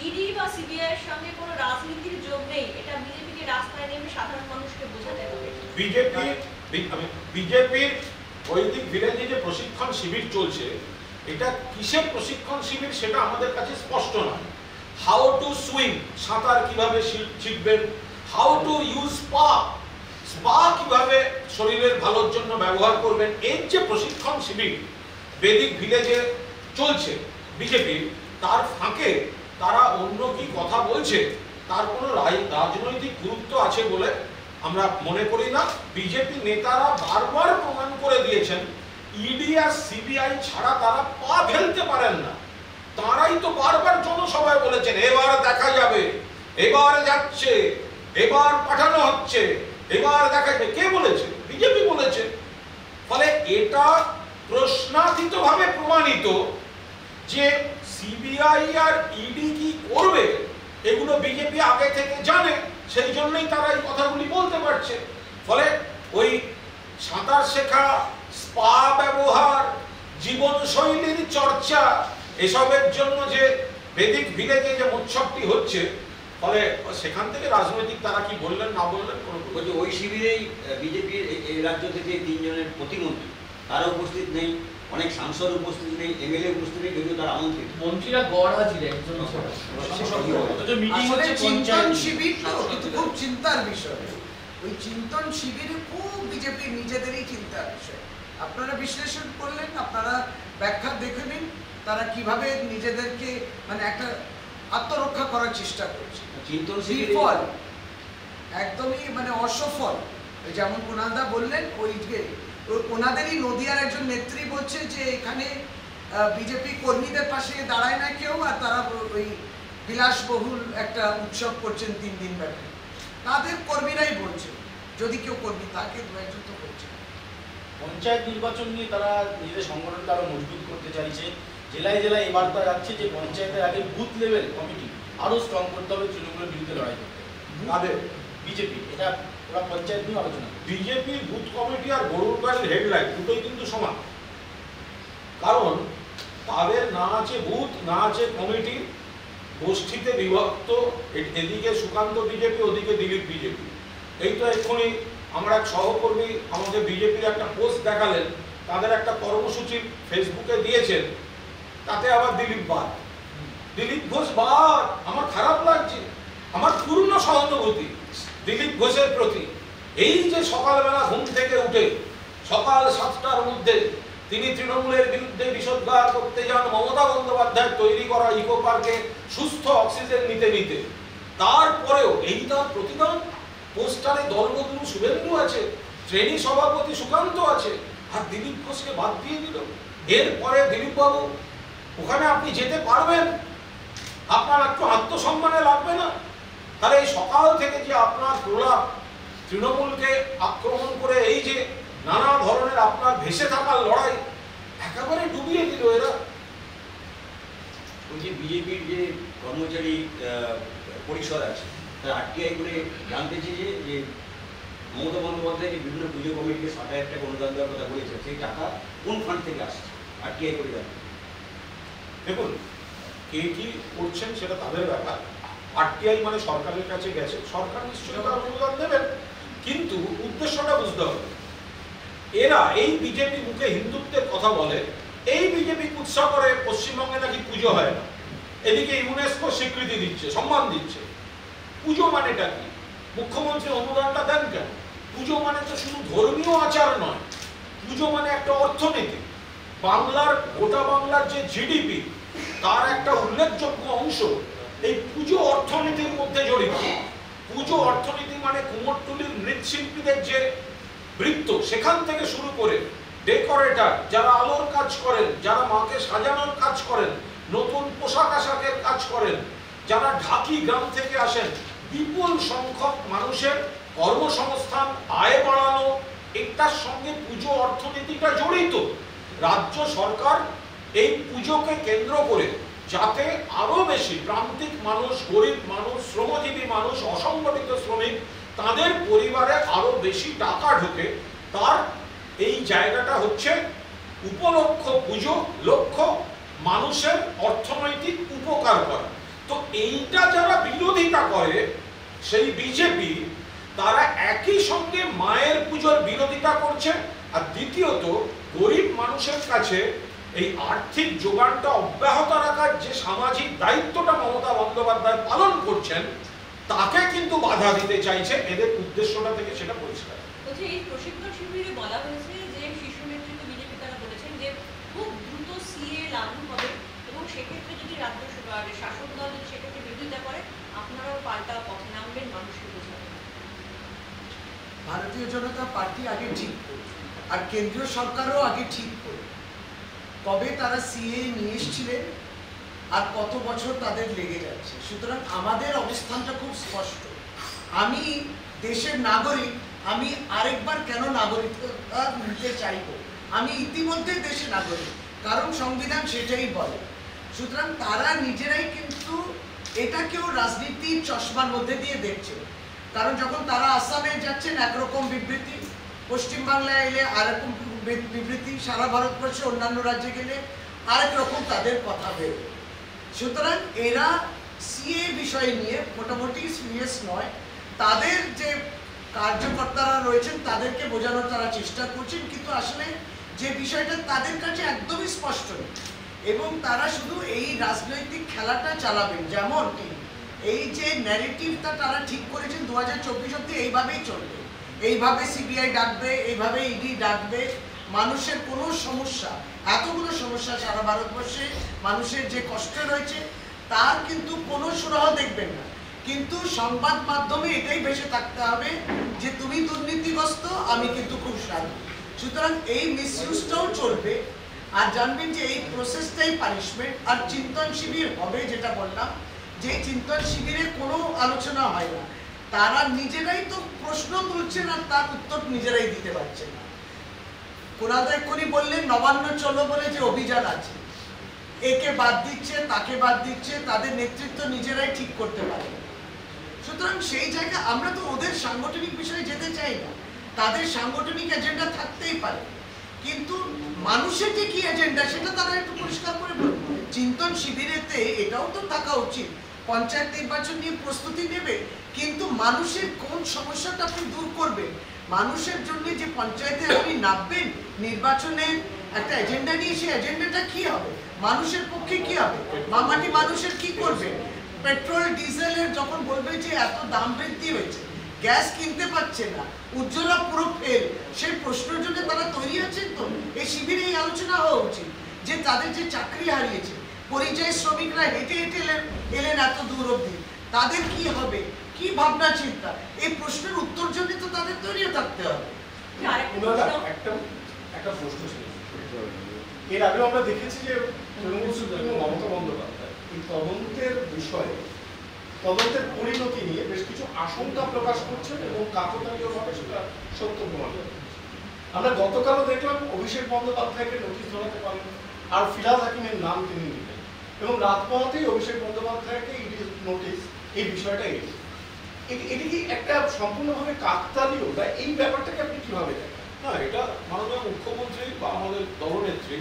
ইডি বা সিবিআই এর সঙ্গে কোনো রাজনীতির যোগ নেই, এটা বিজেপিকে রাস্তায় নেমে সাধারণ মানুষকে বোঝাতে হবে। বিজেপির বৈদিক ভিলেজে যে প্রশিক্ষণ শিবির চলছে, এটা কিসের প্রশিক্ষণ শিবির সেটা আমাদের কাছে স্পষ্ট নয়। হাউ টু সুইম, সাঁতার কিভাবে শিখবেন, হাউ টু ইউজ স্পা কিভাবে শরীরের ভালোর জন্য ব্যবহার করবেন, এর যে প্রশিক্ষণ শিবির বৈদিক ভিলেজে চলছে বিজেপি, তার ফাঁকে তারা অন্য কি কথা বলছে তার কোনো রাজনৈতিক গুরুত্ব আছে বলে আমরা মনে করি না। বিজেপি নেতারা বারবার প্রমাণ করে দিয়েছেন ইডি আর সিবিআই ছাড়া তারা পা ফেলতে পারেন না। তারাই তো বারবার জনসভায় বলেছেন এবার দেখা যাবে, এবার যাচ্ছে, এবার পাঠানো হচ্ছে, এবার দেখা যাবে। কে বলেছে? বিজেপি বলেছে। ফলে এটা প্রশ্নাতীতভাবে প্রমাণিত যে সিবিআই আর ইডি কি করবে এগুলো বিজেপি আগে থেকে জানে, সেই জন্যই তারা এই কথাগুলি বলতে পারছে। ফলে ওই সাঁতার শেখা, স্পা ব্যবহার, জীবনশৈলীর চর্চা, এসবের জন্য যে বৈদিক ভিলেজে যে উৎসবটি হচ্ছে, ফলে সেখান থেকে রাজনৈতিক তারা কি বললেন না বললেন কোনো ওই শিবিরেই বিজেপির এই রাজ্য থেকে 3 জনের প্রতিমন্ত্রী তারা উপস্থিত নেই, অনেক সাংসদ উপস্থিত নেই, এমএলএ উপস্থিত নেই, যদিও তারা আমন্ত্রিত। মন্ত্রীরা গড় হাজির একজন চিন্তন শিবির তো কিন্তু খুব চিন্তার বিষয়। ওই চিন্তন শিবিরে খুব বিজেপি নিজেদেরই চিন্তার বিষয়। আপনারা বিশ্লেষণ করলেন, আপনারা ব্যাখ্যা দেখে নিন তারা কিভাবে নিজেদেরকে মানে একটা আত্মরক্ষা করার চেষ্টা করছে। চিন্তন বিফল, একদমই মানে অসফল। যেমন কুনালদা বললেন, ওনাদেরই নদিয়ার একজন নেত্রী বলছে যে এখানে বিজেপি কর্মীদের পাশে দাঁড়ায় না কেউ, আর তারা ওই বিলাসবহুল একটা উৎসব করছেন 3 দিন ব্যাপী। তাদের কর্মীরাই বলছে, যদি কেউ কর্মী থাকে 2-1 তো করছে। পঞ্চায়েত নির্বাচন নিয়ে তারা নিজেদের সংগঠনকে আরো মজবুত করতে চাইছে। জেলায় জেলায় এবার তারা যাচ্ছে যে পঞ্চায়েতের আগে বুথ লেভেল কমিটি আরো স্ট্রং করতে হবে তৃণমূলের বিরুদ্ধে লড়াই করতে। তাদের বিজেপি এটা ওরা পঞ্চায়েত নিয়ে আলোচনা। বিজেপির বুথ কমিটি আর গরুর গাড়ির হেডলাইন দুটোই কিন্তু সমান। কারণ তাদের না আছে বুথ, না আছে কমিটি, গোষ্ঠীতে বিভক্ত। এদিকে সুকান্ত বিজেপি, ওদিকে দিলীপ বিজেপি। এই তো এক্ষুনি আমরা এক সহকর্মী আমাদের বিজেপির একটা পোস্ট দেখালেন, তাদের একটা কর্মসূচি ফেসবুকে দিয়েছেন, তাতে আবার দিলীপ বাদ, দিলীপ ঘোষ বাদ। আমার খারাপ লাগছে, আমার পূর্ণ সহানুভূতি দিলীপ ঘোষের প্রতি। এই যে সকালবেলা ঘুম থেকে উঠে সকাল 7টার মধ্যে তিনি তৃণমূলের বিরুদ্ধে বিষোদ্গার করতে যান মমতা বন্দ্যোপাধ্যায়ের তৈরি করা ইকো পার্কে সুস্থ অক্সিজেন নিতে নিতে, তারপরেও এই তার প্রতিদান। পোস্টারে দলবদলু শুভেন্দু আছে, ট্রেনি সভাপতি সুকান্ত আছে, আর দিলীপ ঘোষকে বাদ দিয়ে দিল। এরপরে দিলীপ বাবু ওখানে আপনি যেতে পারবেন? আপনার একটু আত্মসম্মানে লাগবে না? তাহলে এই সকাল থেকে যে আপনার প্রলাপ তৃণমূলকে আক্রমণ করে এই যে নানা ধরনের আপনার ভেসে থাকার লড়াই একেবারে ডুবিয়ে দিল এরা। ওই যে বিজেপির যে কর্মচারী পরিষদ আছে তারা আরটিআই করে জানতে চেয়েছে যে মমতা বন্দ্যোপাধ্যায় যে বিভিন্ন পুজো কমিটিকে 60,000 টাকা অনুদান দেওয়ার কথা বলেছেন, সেই টাকা কোন ফান্ড থেকে আসছে আর টিআই করে যাবে? দেখুন, কে কি করছেন সেটা তাদের ব্যাপার। আরটিআই মানে সরকারের কাছে গেছে, সরকার নিশ্চয়ই তার অনুদান দেবেন, কিন্তু উদ্দেশ্যটা বুঝতে হবে। এরা এই বিজেপি মুখে হিন্দুত্বের কথা বলে, এই বিজেপি উৎসাহ করে পশ্চিমবঙ্গে নাকি পুজো হয় না, এদিকে ইউনেস্কো স্বীকৃতি দিচ্ছে, সম্মান দিচ্ছে। পুজো মানেটা কি? মুখ্যমন্ত্রী অনুদানটা দেন কেন? পুজো মানে তো শুধু ধর্মীয় আচার নয়, পুজো মানে একটা অর্থনীতি। বাংলার, গোটা বাংলার যে জিডিপি, তার একটা উল্লেখযোগ্য অংশ এই পুজো অর্থনীতির মধ্যে জড়িত। পুজো অর্থনীতি মানে কুমোরটুলির মৃৎশিল্পীদের যে বৃত্ত, সেখান থেকে শুরু করে ডেকোরেটর, যারা আলোর কাজ করেন, যারা মাকে সাজানোর কাজ করেন, নতুন পোশাক আশাকের কাজ করেন, যারা ঢাকি গ্রাম থেকে আসেন, বিপুল সংখ্যক মানুষের কর্মসংস্থান, আয় বাড়ানো, এটার সঙ্গে পুজো অর্থনীতিটা জড়িত। রাজ্য সরকার এই পুজোকে কেন্দ্র করে যাতে আরো বেশি প্রান্তিক মানুষ, গরিব মানুষ, শ্রমজীবী মানুষ, অসংগঠিত শ্রমিক, তাদের পরিবারে আরো বেশি টাকা ঢোকে, তার এই জায়গাটা হচ্ছে উপলক্ষ পুজো, লক্ষ্য মানুষের অর্থনৈতিক উপকার করা। তো এইটা যারা বিরোধিতা করে, সেই বিজেপি, তারা একই সঙ্গে মায়ের পুজোর বিরোধিতা করছে, আর দ্বিতীয়ত গরিব মানুষের কাছে এই আর্থিক যোগানটা অব্যাহত রাখার যে সামাজিক দায়িত্বটা মমতা বন্দ্যোপাধ্যায় পালন করছেন, তাকে কিন্তু বাধা দিতে চাইছে। এদের উদ্দেশ্যটা থেকে সেটা পরিষ্কার। বলছি, এই প্রশিক্ষণ শিবিরে বলা হয়েছে যে শীর্ষ নেতৃত্ব বিজেপি তারা বলেছেন যে খুব দ্রুত সিএ লাগু হবে এবং সেক্ষেত্রে যদি রাজ্য শাসক দল যদি সেক্ষেত্রে বিরোধিতা করে, আপনারাও পাল্টা পথে নামবেন মানুষকে বোঝাবেন। ভারতীয় জনতা পার্টি আগে ঠিক করবে, আর কেন্দ্রীয় সরকারও আগে ঠিক করবে কবে তারা সিএ নিয়ে এসেছিলেন আর কত বছর তাদের লেগে যাচ্ছে। সুতরাং আমাদের অবস্থানটা খুব স্পষ্ট। আমি দেশের নাগরিক, আমি আরেকবার কেন নাগরিকতা নিতে চাইব? আমি ইতিমধ্যে দেশের নাগরিক, কারণ সংবিধান সেটাই বলে। সুতরাং তারা নিজেরাই কিন্তু এটাকেও রাজনীতির চশমার মধ্যে দিয়ে দেখছে। কারণ যখন তারা আসামে যাচ্ছেন একরকম বিবৃতি, পশ্চিমবাংলায় এলে আরেকরকম বিবৃতি, সারা ভারতবর্ষে অন্যান্য রাজ্যে গেলে আরেক রকম তাদের কথা বেরোবে। সুতরাং এরা সিএ বিষয় নিয়ে মোটামুটি সিরিয়াস নয়। তাদের যে কার্যকর্তারা রয়েছেন তাদেরকে বোঝানোর তারা চেষ্টা করছেন, কিন্তু আসলে যে বিষয়টা তাদের কাছে একদমই স্পষ্ট নেই এবং তারা শুধু এই রাজনৈতিক খেলাটা চালাবেন। যেমন এই যে ন্যারেটিভটা তারা ঠিক করেছেন 2024 অব্দি এইভাবেই চলবে, এইভাবে সিবিআই ডাকবে, এইভাবে ইডি ডাকবে। মানুষের কোনো সমস্যা, এতগুলো সমস্যা সারা ভারতবর্ষে মানুষের যে কষ্ট রয়েছে, তার কিন্তু কোনো সুরাহ দেখবেন না। কিন্তু সংবাদ মাধ্যমে এটাই ভেসে থাকতে হবে যে তুমি দুর্নীতিগ্রস্ত, আমি কিন্তু খুব শান্ত। সুতরাং এই মিসইউজটাও চলবে। আর জানবেন যে এই প্রসেসটাই পানিশমেন্ট। আর চিন্তন শিবির হবে, যেটা বললাম, যে চিন্তন শিবিরে কোনো আলোচনা হয় না, তারা নিজেরাই তো প্রশ্ন তুলছেন আর তার উত্তর নিজেরাই দিতে পারছেন না। কোনাদা এক্ষুনি বললেন নবান্ন চলো বলে যে অভিযান আছে, একে বাদ দিচ্ছে, তাকে বাদ দিচ্ছে, তাদের নেতৃত্ব নিজেরাই ঠিক করতে পারে। সুতরাং সেই জায়গায় আমরা তো ওদের সাংগঠনিক বিষয়ে যেতে চাই না। তাদের সাংগঠনিক এজেন্ডা থাকতেই পারে, কিন্তু মানুষের যে কি এজেন্ডা সেটা তারা একটু পরিষ্কার করে বলবে। চিন্তন শিবিরেতে এটাও তো থাকা উচিত, পঞ্চায়েত নির্বাচন নিয়ে প্রস্তুতি নেবে, কিন্তু মানুষের কোন সমস্যাটা আপনি দূর করবেন, মানুষের জন্য যে পঞ্চায়েতে আপনি নামবেন নির্বাচনের একটা এজেন্ডা নিয়ে, সেই এজেন্ডাটা কি হবে, মানুষের পক্ষে কি হবে, মামাটি মানুষের কি করবে। পেট্রোল ডিজেলের যখন বলবে যে এত দাম বৃদ্ধি হয়েছে, গ্যাস কিনতে পারছে না, উজ্জ্বলা পুরো ফেল, সেই প্রশ্নের জন্য তারা তৈরি আছেন। তো এই শিবিরে এই আলোচনা হওয়া উচিত যে তাদের যে চাকরি হারিয়েছে, পরিযায়ী শ্রমিকরা হেঁটে হেঁটে এলেন এত দূর অবধি, তাদের কি হবে, কি ভাবনা চিন্তা, এই প্রশ্নের উত্তর জন্য তো তাদের তৈরিও থাকতে হবে। একটা প্রশ্ন ছিল, এর আগে আমরা দেখেছি যে তৃণমূল সুপ্রিমো মমতা বন্দ্যোপাধ্যায় এই তদন্তের বিষয়ে, তদন্তের পরিণতি নিয়ে বেশ কিছু আশঙ্কা প্রকাশ করছেন এবং কাকতালীয়ভাবে সেটা সত্য প্রমাণ করছেন। আমরা গতকালও দেখলাম অভিষেক বন্দ্যোপাধ্যায়কে নোটিশ ধরাতে পারেন, আর ফিরাজ হাকিমের নাম তিনি নিলেন এবং রাত পোহাতেই অভিষেক বন্দ্যোপাধ্যায়কে ইডি নোটিশ এই বিষয়টা এসেছে। এটি কি একটা সম্পূর্ণভাবে কাকতালীয়, বা এই ব্যাপারটাকে আপনি কিভাবে দেখেন? না, এটা মাননীয় মুখ্যমন্ত্রী বা আমাদের দলনেত্রী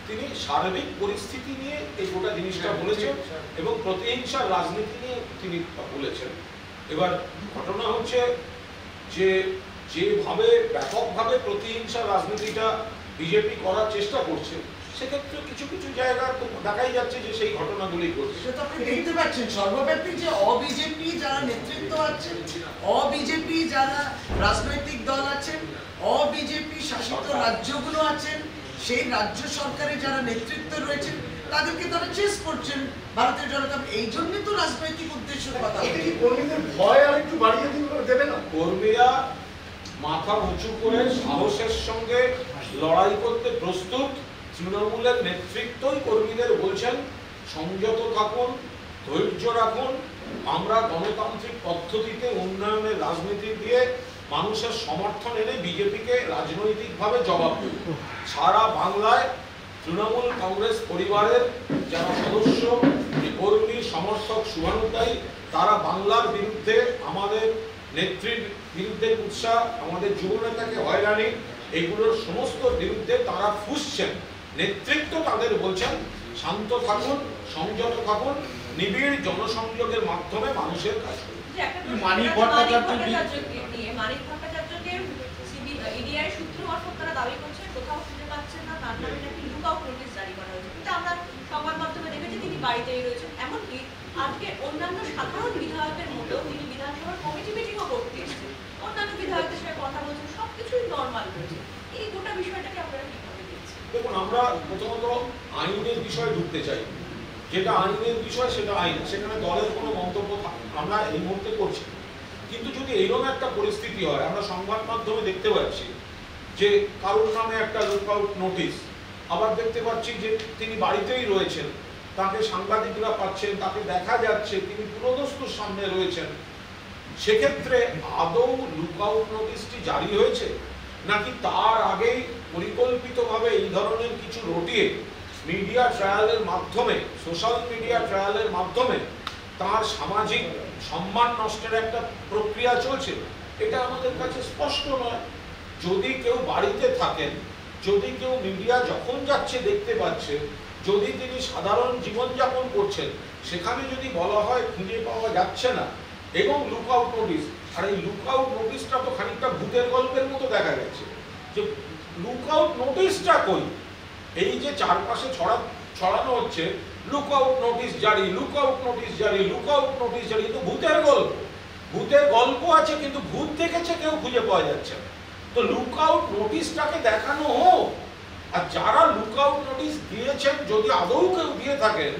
তিনি সার্বিক পরিস্থিতি নিয়ে এই গোটা জিনিসটা বলেছেন এবং প্রতিহিংসার রাজনীতি নিয়ে তিনি বলেছেন। এবার ঘটনা হচ্ছে যে যেভাবে ব্যাপকভাবে প্রতিহিংসার রাজনীতিটা বিজেপি করার চেষ্টা করছে, সেক্ষেত্রে কিছু কিছু জায়গায় তো দেখাই যাচ্ছে যে সেই ঘটনাগুলি ঘটছে। সেটা আপনি দেখতে পাচ্ছেন সর্বব্যাপী যে অবিজেপি যারা নেতৃত্ব আছেন, অবিজেপি যারা রাজনৈতিক দল আছেন, অবিজেপি শাসিত রাজ্যগুলো আছেন, সেই রাজ্য সরকারে যারা নেতৃত্ব রয়েছেন তাদেরকে তারা চেস করছেন ভারতীয় জনতা। এই জন্য তো রাজনৈতিক উদ্দেশ্যের কথা। এটা কি কর্মীদের ভয় আর একটু বাড়িয়ে দেবে না? কর্মীরা মাথা উঁচু করে সাহসের সঙ্গে লড়াই করতে প্রস্তুত। তৃণমূলের নেতৃত্বই কর্মীদের বলছেন সংযত থাকুন, ধৈর্য রাখুন, আমরা গণতান্ত্রিক পদ্ধতিতে উন্নয়নের রাজনীতি দিয়ে মানুষের সমর্থন এনে বিজেপিকে রাজনৈতিকভাবে জবাব দেব। সারা বাংলায় তৃণমূল কংগ্রেস পরিবারের যারা সদস্য, কর্মী, সমর্থক, শুভানুধ্যায়ী, তারা বাংলার বিরুদ্ধে, আমাদের নেত্রীর বিরুদ্ধে উৎসাহ, আমাদের যুব নেতাকে হয়রানি, এগুলোর সমস্ত বিরুদ্ধে তারা ফুঁসছেন। নেতৃত্ব তাদের বলছেন শান্ত থাকুন, সংযত থাকুন, নিবিড় জনসংযোগের মাধ্যমে মানুষের কাজ করুন। মানিক ভট্টাচার্যকে ইডিআই সূত্র মারফত তারা দাবি করছে কোথাও খুঁজে পাচ্ছেন না, তার নামে নাকি লুকআউট নোটিশ জারি করা হয়েছে। কিন্তু আমরা সংবাদ মাধ্যমে দেখেছি তিনি বাড়িতেই রয়েছেন। এমনকি আজকে অন্যান্য সাধারণ বিধায়কের মতো তিনি বিধানসভার কমিটি মিটিংও করতে এসেছেন, অন্যান্য বিধায়কদের সাথে কথা বলছেন, সবকিছুই নর্মাল রয়েছে। এই গোটা বিষয়টাকে আপনারা কিভাবে দেখছেন? দেখুন, আমরা প্রথমত আইনের বিষয়ে ঢুকতে চাই। যেটা আইনের বিষয় সেটা আইন, সেখানে দলের কোনো মন্তব্য আমরা এই মুহূর্তে করছি। কিন্তু যদি এইরকম একটা পরিস্থিতি হয়, আমরা সংবাদ মাধ্যমে দেখতে পাচ্ছি যে কারোর নামে একটা লুকআউট নোটিশ, আবার দেখতে পাচ্ছি যে তিনি বাড়িতেই রয়েছেন, তাকে সাংবাদিকরা পাচ্ছেন, তাকে দেখা যাচ্ছে তিনি পুরোদস্তুর সামনে রয়েছেন, সেক্ষেত্রে আদৌ লুকআউট নোটিশটি জারি হয়েছে নাকি তার আগেই পরিকল্পিতভাবে এই ধরনের কিছু রটিয়ে মিডিয়া ট্রায়ালের মাধ্যমে, সোশ্যাল মিডিয়া ট্রায়ালের মাধ্যমে তার সামাজিক সম্মান নষ্টের একটা প্রক্রিয়া চলছে? এটা আমাদের কাছে স্পষ্ট নয়। যদি কেউ বাড়িতে থাকেন, যদি কেউ মিডিয়া যখন যাচ্ছে দেখতে পাচ্ছে, যদি তিনি সাধারণ জীবনযাপন করছেন, সেখানে যদি বলা হয় খুঁজে পাওয়া যাচ্ছে না এবং লুকআউট নোটিশ, আর এই লুকআউট নোটিশটা তো খানিকটা ভূতের গল্পের মতো দেখা গেছে যে লুকআউট নোটিশটা কই? এই যে চারপাশে ছড়ানো হচ্ছে লুকআউট নোটিশ জারি, লুকআউট নোটিশ জারি, লুকআউট নোটিশ জারি, কিন্তু ভূতের গল্প। ভূতের গল্প আছে কিন্তু ভূত দেখেছে কেউ খুঁজে পাওয়া যাচ্ছে না। তো লুকআউট নোটিশটাকে দেখানো হোক, আর যারা লুকআউট নোটিশ দিয়েছেন যদি আদৌ কেউ দিয়ে থাকেন,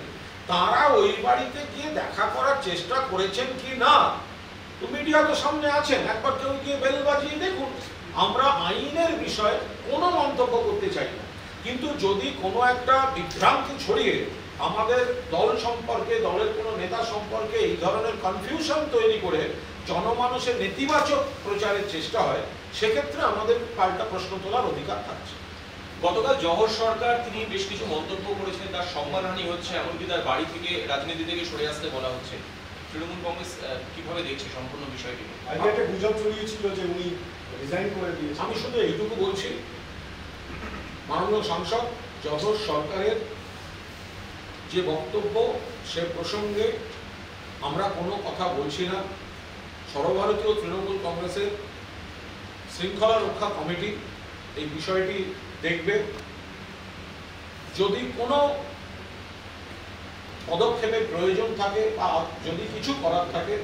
তারা ওই বাড়িতে গিয়ে দেখা করার চেষ্টা করেছেন কি না। তো মিডিয়া তো সামনে আছেন, একবার কেউ গিয়ে বেল বাজিয়ে দেখুন। আমরা আইনের বিষয়ে কোনো মন্তব্য করতে চাই না, কিন্তু যদি কোনো একটা বিভ্রান্তি ছড়িয়ে আমাদের দল সম্পর্কে, দলের কোনো নেতা সম্পর্কে এই ধরনের কনফিউশন তৈরি করে জনমানুষের নেতিবাচক প্রচারের চেষ্টা হয়, সেক্ষেত্রে আমাদের পাল্টা প্রশ্ন তোলার অধিকার থাকছে। গতকাল জহর সরকার তিনি বেশ কিছু মন্তব্য করেছেন, তার সম্মানহানি হচ্ছে, এমনকি তার বাড়ি থেকে, রাজনীতি থেকে সরে আসতে বলা হচ্ছে। তৃণমূল কংগ্রেস কিভাবে দেখছে সম্পূর্ণ বিষয়টি? একটা গুজব ছড়িয়েছিল যে উনি রিজাইন করে দিয়েছেন। আমি শুধু এইটুকু বলছি, মাননীয় সাংসদ জহর সরকারের যে বক্তব্য, সে প্রসঙ্গে আমরা কোনো কথা বলছি না। সর্বভারতীয় তৃণমূল কংগ্রেসের শৃঙ্খলা রক্ষা কমিটি এই বিষয়টি দেখবে। যদি কোনো পদক্ষেপের প্রয়োজন থাকে বা যদি কিছু করার থাকে,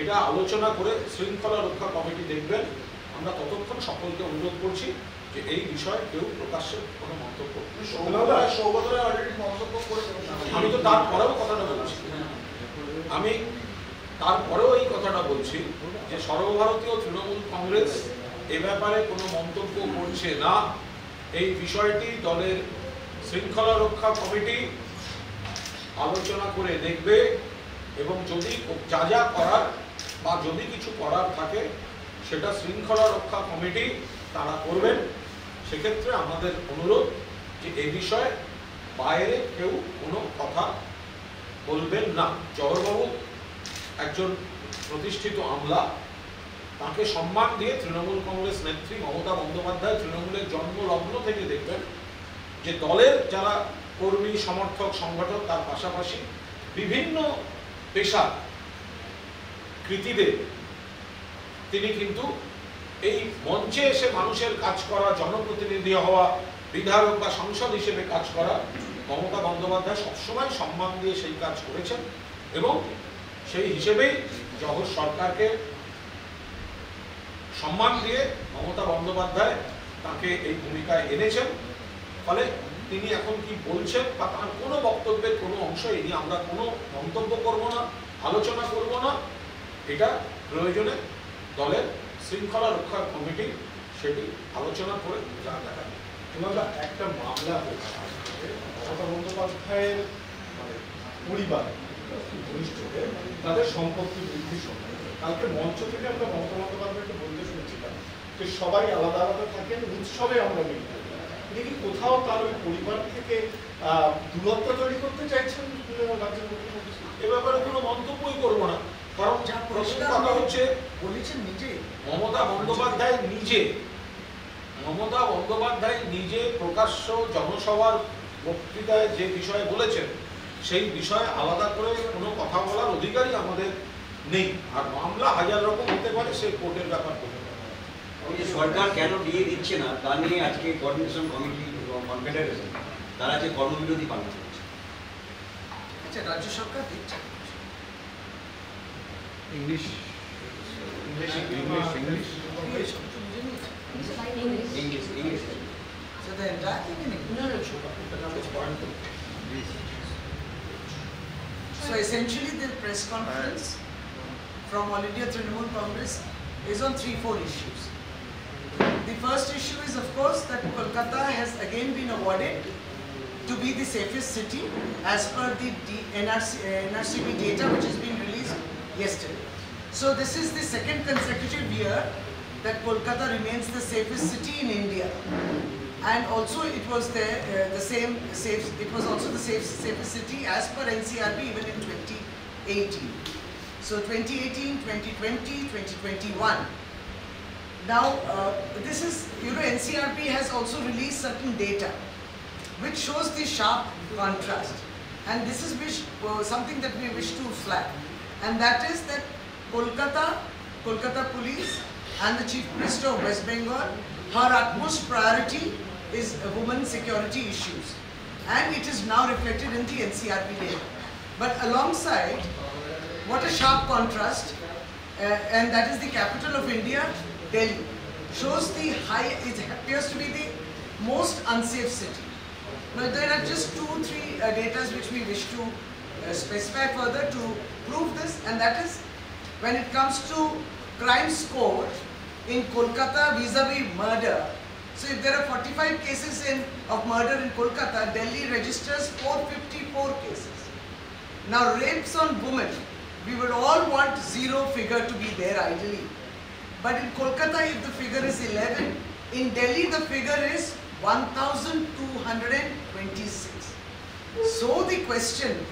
এটা আলোচনা করে শৃঙ্খলা রক্ষা কমিটি দেখবেন। আমরা ততক্ষণ সকলকে অনুরোধ করছি যে এই বিষয়ে কেউ প্রকাশ্যে কোনো মন্তব্য। আমি তো তারপরেও কথাটা বলছি, আমি তারপরেও এই কথাটা বলছি যে সর্বভারতীয় তৃণমূল কংগ্রেস এ ব্যাপারে কোনো মন্তব্য করছে না। এই বিষয়টি দলের শৃঙ্খলা রক্ষা কমিটি আলোচনা করে দেখবে এবং যদি যা যা করার বা যদি কিছু করার থাকে সেটা শৃঙ্খলা রক্ষা কমিটি তারা করবেন। সেক্ষেত্রে আমাদের অনুরোধ যে এ বিষয়ে বাইরে কেউ কোনো কথা বলবেন না। জহরবাবু একজন প্রতিষ্ঠিত আমলা, তাকে সম্মান দিয়ে তৃণমূল কংগ্রেস নেত্রী মমতা বন্দ্যোপাধ্যায় তৃণমূলের জন্মলগ্ন থেকে দেখবেন যে দলের যারা কর্মী সমর্থক সংগঠক তার পাশাপাশি বিভিন্ন পেশার কৃতীদের তিনি কিন্তু এই মঞ্চে এসে মানুষের কাজ করা, জনপ্রতিনিধি হওয়া, বিধায়ক বা সাংসদ হিসেবে কাজ করা মমতা বন্দ্যোপাধ্যায় সবসময় সম্মান দিয়ে সেই কাজ করেছেন এবং সেই হিসেবেই জগৎ সরকারকে সম্মান দিয়ে মমতা বন্দ্যোপাধ্যায় তাকে এই ভূমিকায় এনেছেন। ফলে তিনি এখন কি বলছেন বা তার কোনো বক্তব্যের কোনো অংশ এই নিয়ে আমরা কোনো মন্তব্য করব না, আলোচনা করব না। এটা প্রয়োজনে দলের শৃঙ্খলা রক্ষা কমিটি সেটি আলোচনা করে যা দেখা যায়। ওনারা একটা মামলা হয়েছে মমতা বন্দ্যোপাধ্যায়ের মানে পরিবার ঘনিষ্ঠদের তাদের সম্পত্তি বৃদ্ধির সময় কালকে মঞ্চ থেকে আমরা মমতা বন্দ্যোপাধ্যায়কে বলতে শুনেছিলাম যে সবাই আলাদা আলাদা থাকেন, উৎসবে আমরা মিলিত। তিনি কি কোথাও তার ওই পরিবার থেকে দূরত্ব তৈরি করতে চাইছেন রাজ্যের মুখ্যমন্ত্রী? এ ব্যাপারে কোনো মন্তব্যই করবো না, কারণ যা প্রথম পরিষ্কার কথা হচ্ছে বলেছেন নিজে মমতা বন্দ্যোপাধ্যায় নিজে প্রকাশ্য জনসভার বক্তৃতায় যে বিষয়ে বলেছেন সেই বিষয়ে আলাদা করে কোনো কথা বলার অধিকারই আমাদের নেই। আর মামলা হাজার রকম হতে পারে, সেই কোর্টের ব্যাপার হতে পারে। সরকার কেন দিয়ে দিচ্ছে না তা নিয়ে আজকে কোঅর্ডিনেশন কমিটি এবং কনফেডারেশন তারা যে কর্মবিরতি পালন করছে। আচ্ছা, রাজ্য সরকার দিচ্ছে English. So the entire thing in English. So essentially the press conference from All India Trinamool Congress is on 3-4 issues. The first issue is of course that Kolkata has again been awarded to be the safest city as per the NRCP data which has been released yesterday. So this is the second consecutive year that Kolkata remains the safest city in India, and also it was the safest city as per NCRP even in 2018. So 2018, 2020, 2021. Now this is, NCRP has also released certain data which shows the sharp contrast, and this is something that we wish to flag, and that is that Kolkata Police and the Chief Minister of West Bengal, her utmost priority is women's security issues, and it is now reflected in the NCRP data. But alongside, what a sharp contrast, and that is the capital of India, Delhi, shows it appears to be the most unsafe city. Now there are just 2-3 data which we wish to specify further to prove this, and that is when it comes to crime score in Kolkata vis-a-vis murder. So if there are 45 cases of murder in Kolkata, Delhi registers 454 cases. Now rapes on women, we would all want 0 figure to be there ideally. But in Kolkata, if the figure is 11, in Delhi the figure is 1,226. So the question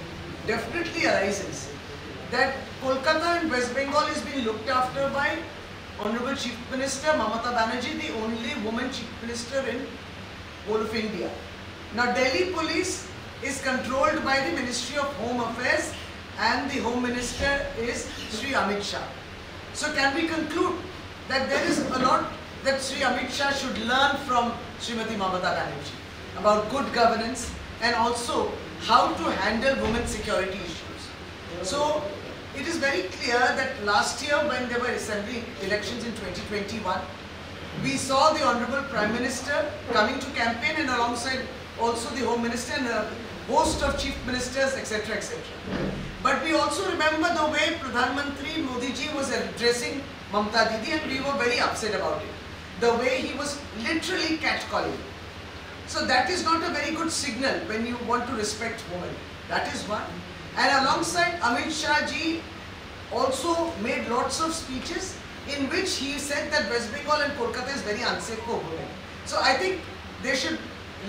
definitely arises that Kolkata and West Bengal is being looked after by Honorable Chief Minister Mamata Banerjee, the only woman Chief Minister in whole of India. Now Delhi Police is controlled by the Ministry of Home Affairs, and the Home Minister is Sri Amit Shah. So can we conclude that there is a lot that Sri Amit Shah should learn from Srimati Mamata Banerjee about good governance and also how to handle women's security issues? So it is very clear that last year when there were assembly elections in 2021, we saw the Honorable Prime Minister coming to campaign, and alongside also the Home Minister and a host of Chief Ministers, etc., etc. But we also remember the way Pradhan Mantri Modi ji was addressing Mamata Didi, and we were very upset about it. The way he was literally catcalling. So that is not a very good signal when you want to respect women. That is one. And alongside, Amit Shah ji also made lots of speeches in which he said that West Bengal and Kolkata is very unsafe for women. So I think they should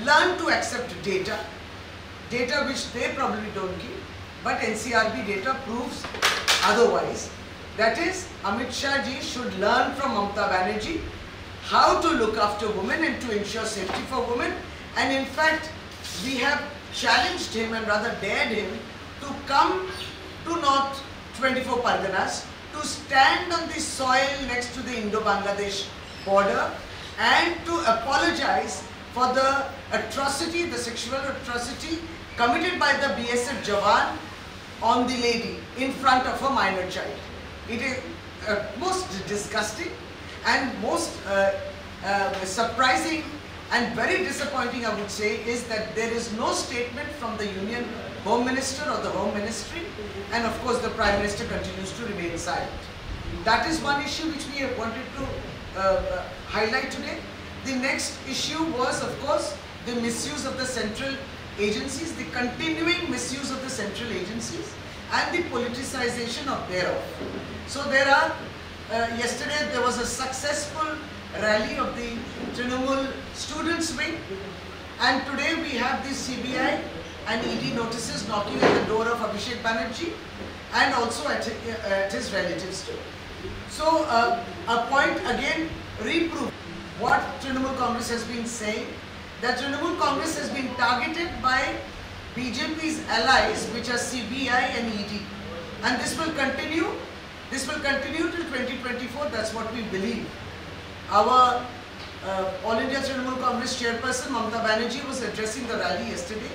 learn to accept data which they probably don't give, but NCRB data proves otherwise, That is, Amit Shah ji should learn from Mamata Banerjee how to look after women and to ensure safety for women. And in fact, we have challenged him and rather dared him to come to North 24 Parganas, to stand on the soil next to the Indo-Bangladesh border and to apologize for the atrocity, the sexual atrocity committed by the BSF Jawan on the lady in front of a minor child. It is most disgusting and most surprising and very disappointing, I would say, is that there is no statement from the Union Home Minister or the Home Ministry, and of course the Prime Minister continues to remain silent. That is one issue which we have wanted to highlight today. The next issue was, of course, the misuse of the central agencies, the continuing misuse of the central agencies and the politicization of thereof. So there are, yesterday there was a successful rally of the Trinamool students wing, and today we have the CBI and ED notices knocking at the door of Abhishek Banerjee and also at his relatives too. So a point again reproof what Trinamool Congress has been saying, that Trinamool Congress has been targeted by BJP's allies, which are CBI and ED, and this will continue. This will continue till 2024. That's what we believe. Our All India Trinamool Congress chairperson Mamata Banerjee was addressing the rally yesterday,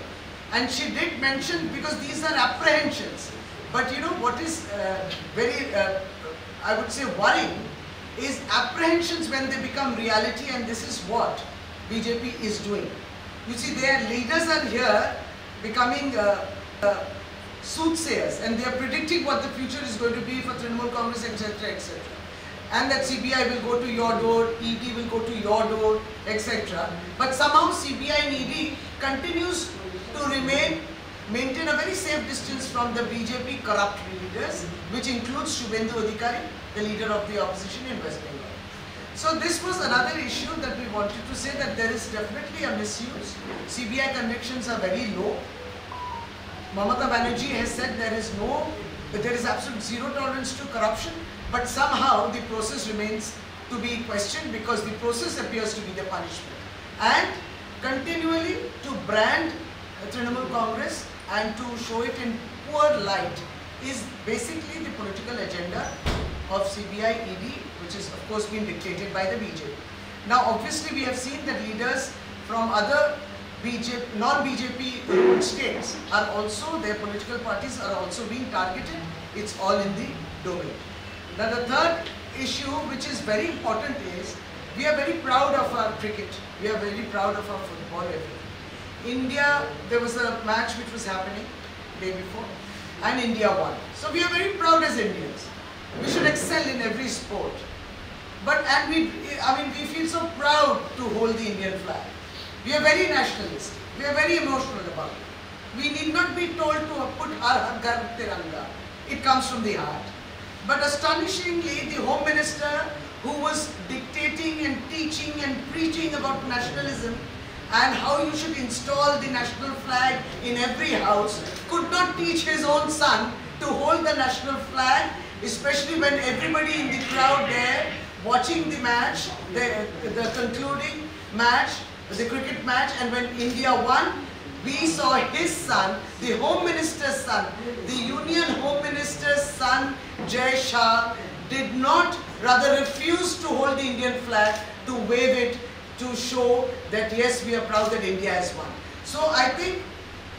and she did mention, because these are apprehensions, but you know what is very I would say worrying is apprehensions when they become reality, and this is what BJP is doing. You see, their leaders are here becoming soothsayers, and they are predicting what the future is going to be for Trinamool Congress, etc., etc. And that CBI will go to your door, ED will go to your door, etc. But somehow CBI and ED continues to maintain a very safe distance from the BJP corrupt leaders, which includes Shubhendu Adhikari, the leader of the opposition in West Bengal. So this was another issue that we wanted to say, that there is definitely a misuse. CBI convictions are very low. Mamata Banerjee has said there is absolute zero tolerance to corruption, but somehow the process remains to be questioned, because the process appears to be the punishment. And continually to brand Trinamool Congress and to show it in poor light is basically the political agenda of CBI, ED, which is of course being dictated by the BJP. Now obviously we have seen that leaders from other non-BJP states are also, their political parties are also being targeted. It's all in the domain. Now the third issue, which is very important, is we are very proud of our cricket. We are very proud of our football, everything. India, there was a match which was happening day before, and India won. So we are very proud as Indians. We should excel in every sport. We feel so proud to hold the Indian flag. We are very nationalistic. We are very emotional about it. We need not be told to put our Har Tiranga. It comes from the heart. But astonishingly, the Home Minister, who was dictating and teaching and preaching about nationalism and how you should install the national flag in every house, could not teach his own son to hold the national flag, especially when everybody in the crowd there watching the match, the concluding match, the cricket match, and when India won, we saw his son, the Home Minister's son, the Union Home Minister's son, Jai Shah, did not, rather refused to hold the Indian flag, to wave it, to show that yes, we are proud that India has won. So I think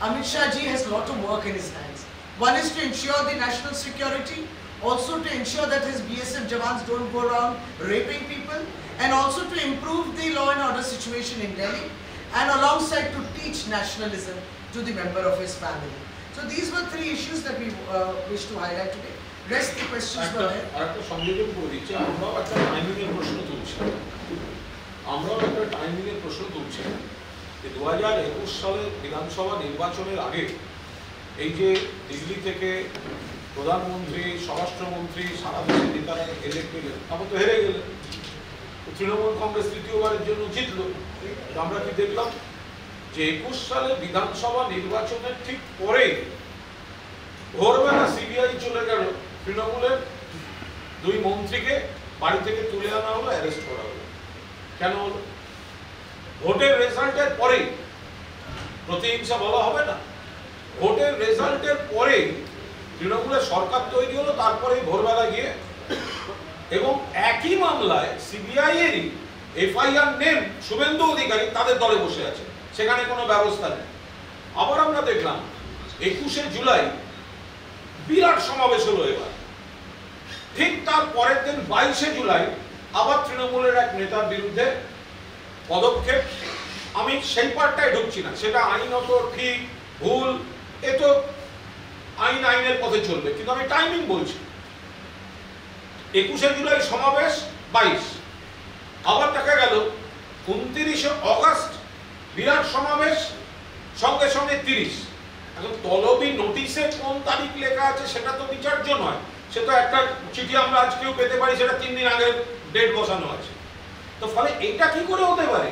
Amit Shah ji has a lot of work in his hands. One is to ensure the national security, also to ensure that his BSF Jawans don't go around raping people, and also to improve the law and order situation in Delhi, and alongside to teach nationalism to the member of his family. So these were three issues that we wish to highlight today. Rest the questions were there. আরেকটা সংযোজন করে দিচ্ছি, আমরাও একটা টাইমিংয়ের প্রশ্ন তুলছি যে 2021 সালে বিধানসভা নির্বাচনের আগে এই যে দিল্লি থেকে প্রধানমন্ত্রী, স্বরাষ্ট্রমন্ত্রী, সারা দেশের নেতারা ইলেক্ট হলেন, তারপর তো হেরে গেলেন। তৃণমূল কংগ্রেস তৃতীয়বারের জন্য জিতল। আমরা কি দেখলাম যে 21 সালে বিধানসভা নির্বাচনের ঠিক পরে ভোরবেলা সিবিআই চলে গেল তৃণমূলের দুই মন্ত্রীকে বাড়ি থেকে তুলে আনা হলো, অ্যারেস্ট করা হলো। কেন হলো? ভোটের রেজাল্টের পরেই প্রতিহিংসা বলা হবে না, ভোটের রেজাল্টের পরেই তৃণমূলের সরকার তৈরি হলো, তারপরেই ভোরবেলা গিয়ে এবং একই মামলায় সিবিআই এরই এফআইআর নেম শুভেন্দু অধিকারী তাদের দলে বসে আছে, সেখানে কোনো ব্যবস্থা নেই। আবার আমরা দেখলাম 21শে জুলাই বিরাট সমাবেশ হলো এবার, ঠিক তার পরের দিন 22শে জুলাই আবার তৃণমূলের এক নেতার বিরুদ্ধে পদক্ষেপ। আমি সেই পার্টটায় ঢুকছি না, সেটা আইনত ঠিক ভুল, এ তো আইনের পথে চলবে, কিন্তু আমি টাইমিং বলছি। 21শে জুলাই সমাবেশ 22, আবার দেখা গেল 29শে অগস্ট বিরাট সমাবেশ, সঙ্গে সঙ্গে 30। এখন তলবি নোটিশে কোন তারিখ লেখা আছে সেটা তো বিচার্য নয়, সে তো একটা চিঠি আমরা আজকেও পেতে পারি, সেটা 3 দিন আগে ডেট বসানো আছে। তো ফলে এটা কি করে হতে পারে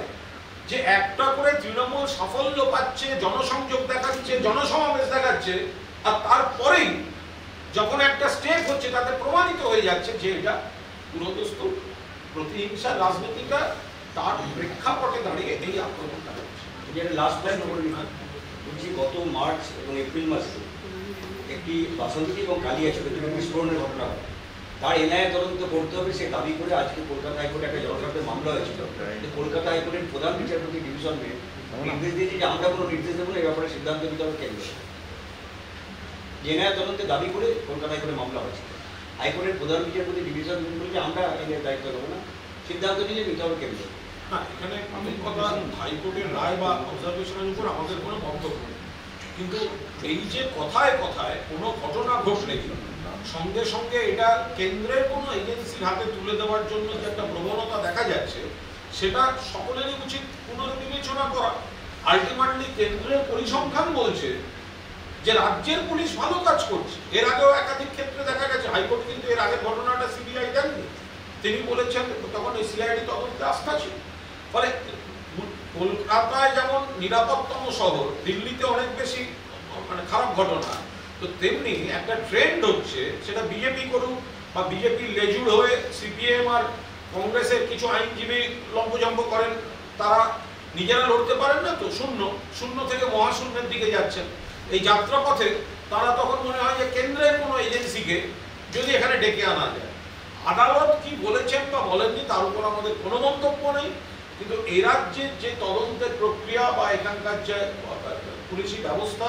যে একটা করে তৃণমূল সাফল্য পাচ্ছে, জনসংযোগ দেখাচ্ছে, জনসমাবেশ দেখাচ্ছে, আর তারপরেই যখন একটা স্টেপ হচ্ছে তাতে প্রমাণিত হয়ে যাচ্ছে যে এটা পুরোদস্তুর প্রতিহিংসার রাজনীতিটা, তার প্রেক্ষাপটে দাঁড়িয়ে এই আক্রমণটা হচ্ছে। লাস্ট পয়েন্ট বলছি, গত মার্চ এবং এপ্রিল মাসে একটি বাসন্তী এবং কালিয়াচকে দুটো বিস্ফোরণের ঘটনা হয়, তার এনআইএ তদন্ত করতে হবে সে দাবি করে আজকে কলকাতা হাইকোর্টে একটা জনস্বার্থে মামলা হয়েছিল। কলকাতা হাইকোর্টের প্রধান বিচারপতি ডিভিশন বেঞ্চ নির্দেশ দিয়েছে যে আমরা কোনো নির্দেশ দেবো না, এই ব্যাপারে সিদ্ধান্ত নিতে হবে কেন্দ্র। এনআইএ তদন্তের দাবি করে কলকাতা হাইকোর্টে মামলা হয়েছে, হাইকোর্টের প্রধান বিচারপতি ডিভিশন বেঞ্চ বলে যে আমরা এর দায়িত্ব দেবো না, সিদ্ধান্ত নিলে নিতে হবে কেন্দ্র। হ্যাঁ, এখানে প্রথম কথা হাইকোর্টের রায় বা অবজারভেশনের উপর আমাদের কোনো বক্তব্য নেই, কিন্তু এই যে কথায় কথায় কোনো ঘটনা ঘটলে সঙ্গে সঙ্গে এটা কেন্দ্রের কোনো এজেন্সির হাতে তুলে দেওয়ার জন্য যে একটা প্রবণতা দেখা যাচ্ছে, সেটা সকলেরই উচিত পুনর্বিবেচনা করা। আলটিমেটলি কেন্দ্রের পরিসংখ্যান বলছে যে রাজ্যের পুলিশ ভালো কাজ করছে। এর আগেও একাধিক ক্ষেত্রে দেখা গেছে, হাইকোর্ট কিন্তু এর আগের ঘটনাটা সিবিআই দেননি, তিনি বলেছেন তখন এই সিআইডি তদন্তে আস্থা ছিল। ফলে কলকাতায় যেমন নিরাপত্তম শহর, দিল্লিতে অনেক বেশি খারাপ ঘটনা, তো তেমনি একটা ট্রেন্ড হচ্ছে, সেটা বিজেপি করুক বা বিজেপির লেজুড় হয়ে সিপিএম আর কংগ্রেসের কিছু আইনজীবী লম্বজম্ব করেন, তারা নিজেরা লড়তে পারেন না, তো শূন্য থেকে মহাশূন্যের দিকে যাচ্ছেন। এই যাত্রাপথে তারা তখন মনে হয় যে কেন্দ্রের কোনো এজেন্সিকে যদি এখানে ডেকে আনা যায়। আদালত কি বলেছেন বা বলেননি তার উপর আমাদের কোনো মন্তব্য নেই, কিন্তু এই রাজ্যের যে তদন্তের প্রক্রিয়া বা এখানকার যে পুলিশি ব্যবস্থা,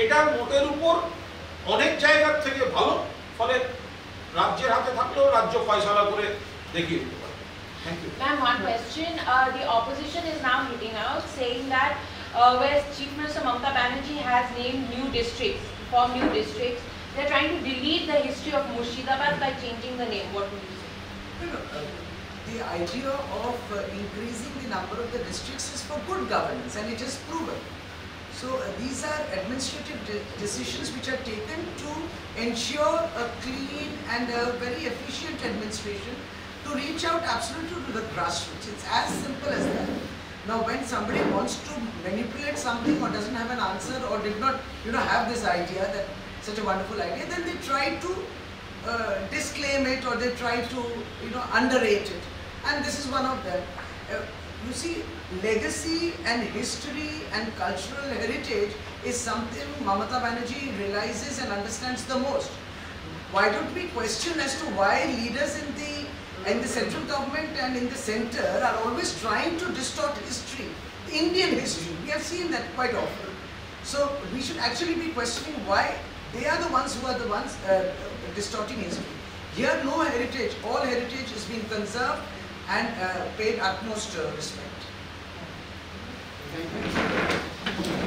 এটার মোটের উপর অনেক জায়গার থেকে ভালো। ফলে রাজ্যের হাতে থাকলেও রাজ্য ফয়সালা করে দেখিয়ে দিতে পারে। Thank you. Ma'am, one question. The opposition is now hitting out, saying that where Chief Minister Mamata Banerjee has named new districts, formed new districts, they're trying to delete the history of Murshidabad by changing the name. What would you say? The idea of increasing the number of the districts is for good governance, and it is proven. So these are administrative decisions which are taken to ensure a clean and a very efficient administration, to reach out absolutely to the grassroots. It's as simple as that. Now when somebody wants to manipulate something or doesn't have an answer or did not have this idea, that such a wonderful idea, then they try to disclaim it, or they try to underrate it, and this is one of them. You see, legacy and history and cultural heritage is something Mamata Banerjee realizes and understands the most. Why don't we question as to why leaders in the central government and in the center are always trying to distort history, Indian history. We have seen that quite often. So we should actually be questioning why they are the ones who are the ones distorting history. Here no heritage, all heritage is being conserved and paid utmost respect. Thank you.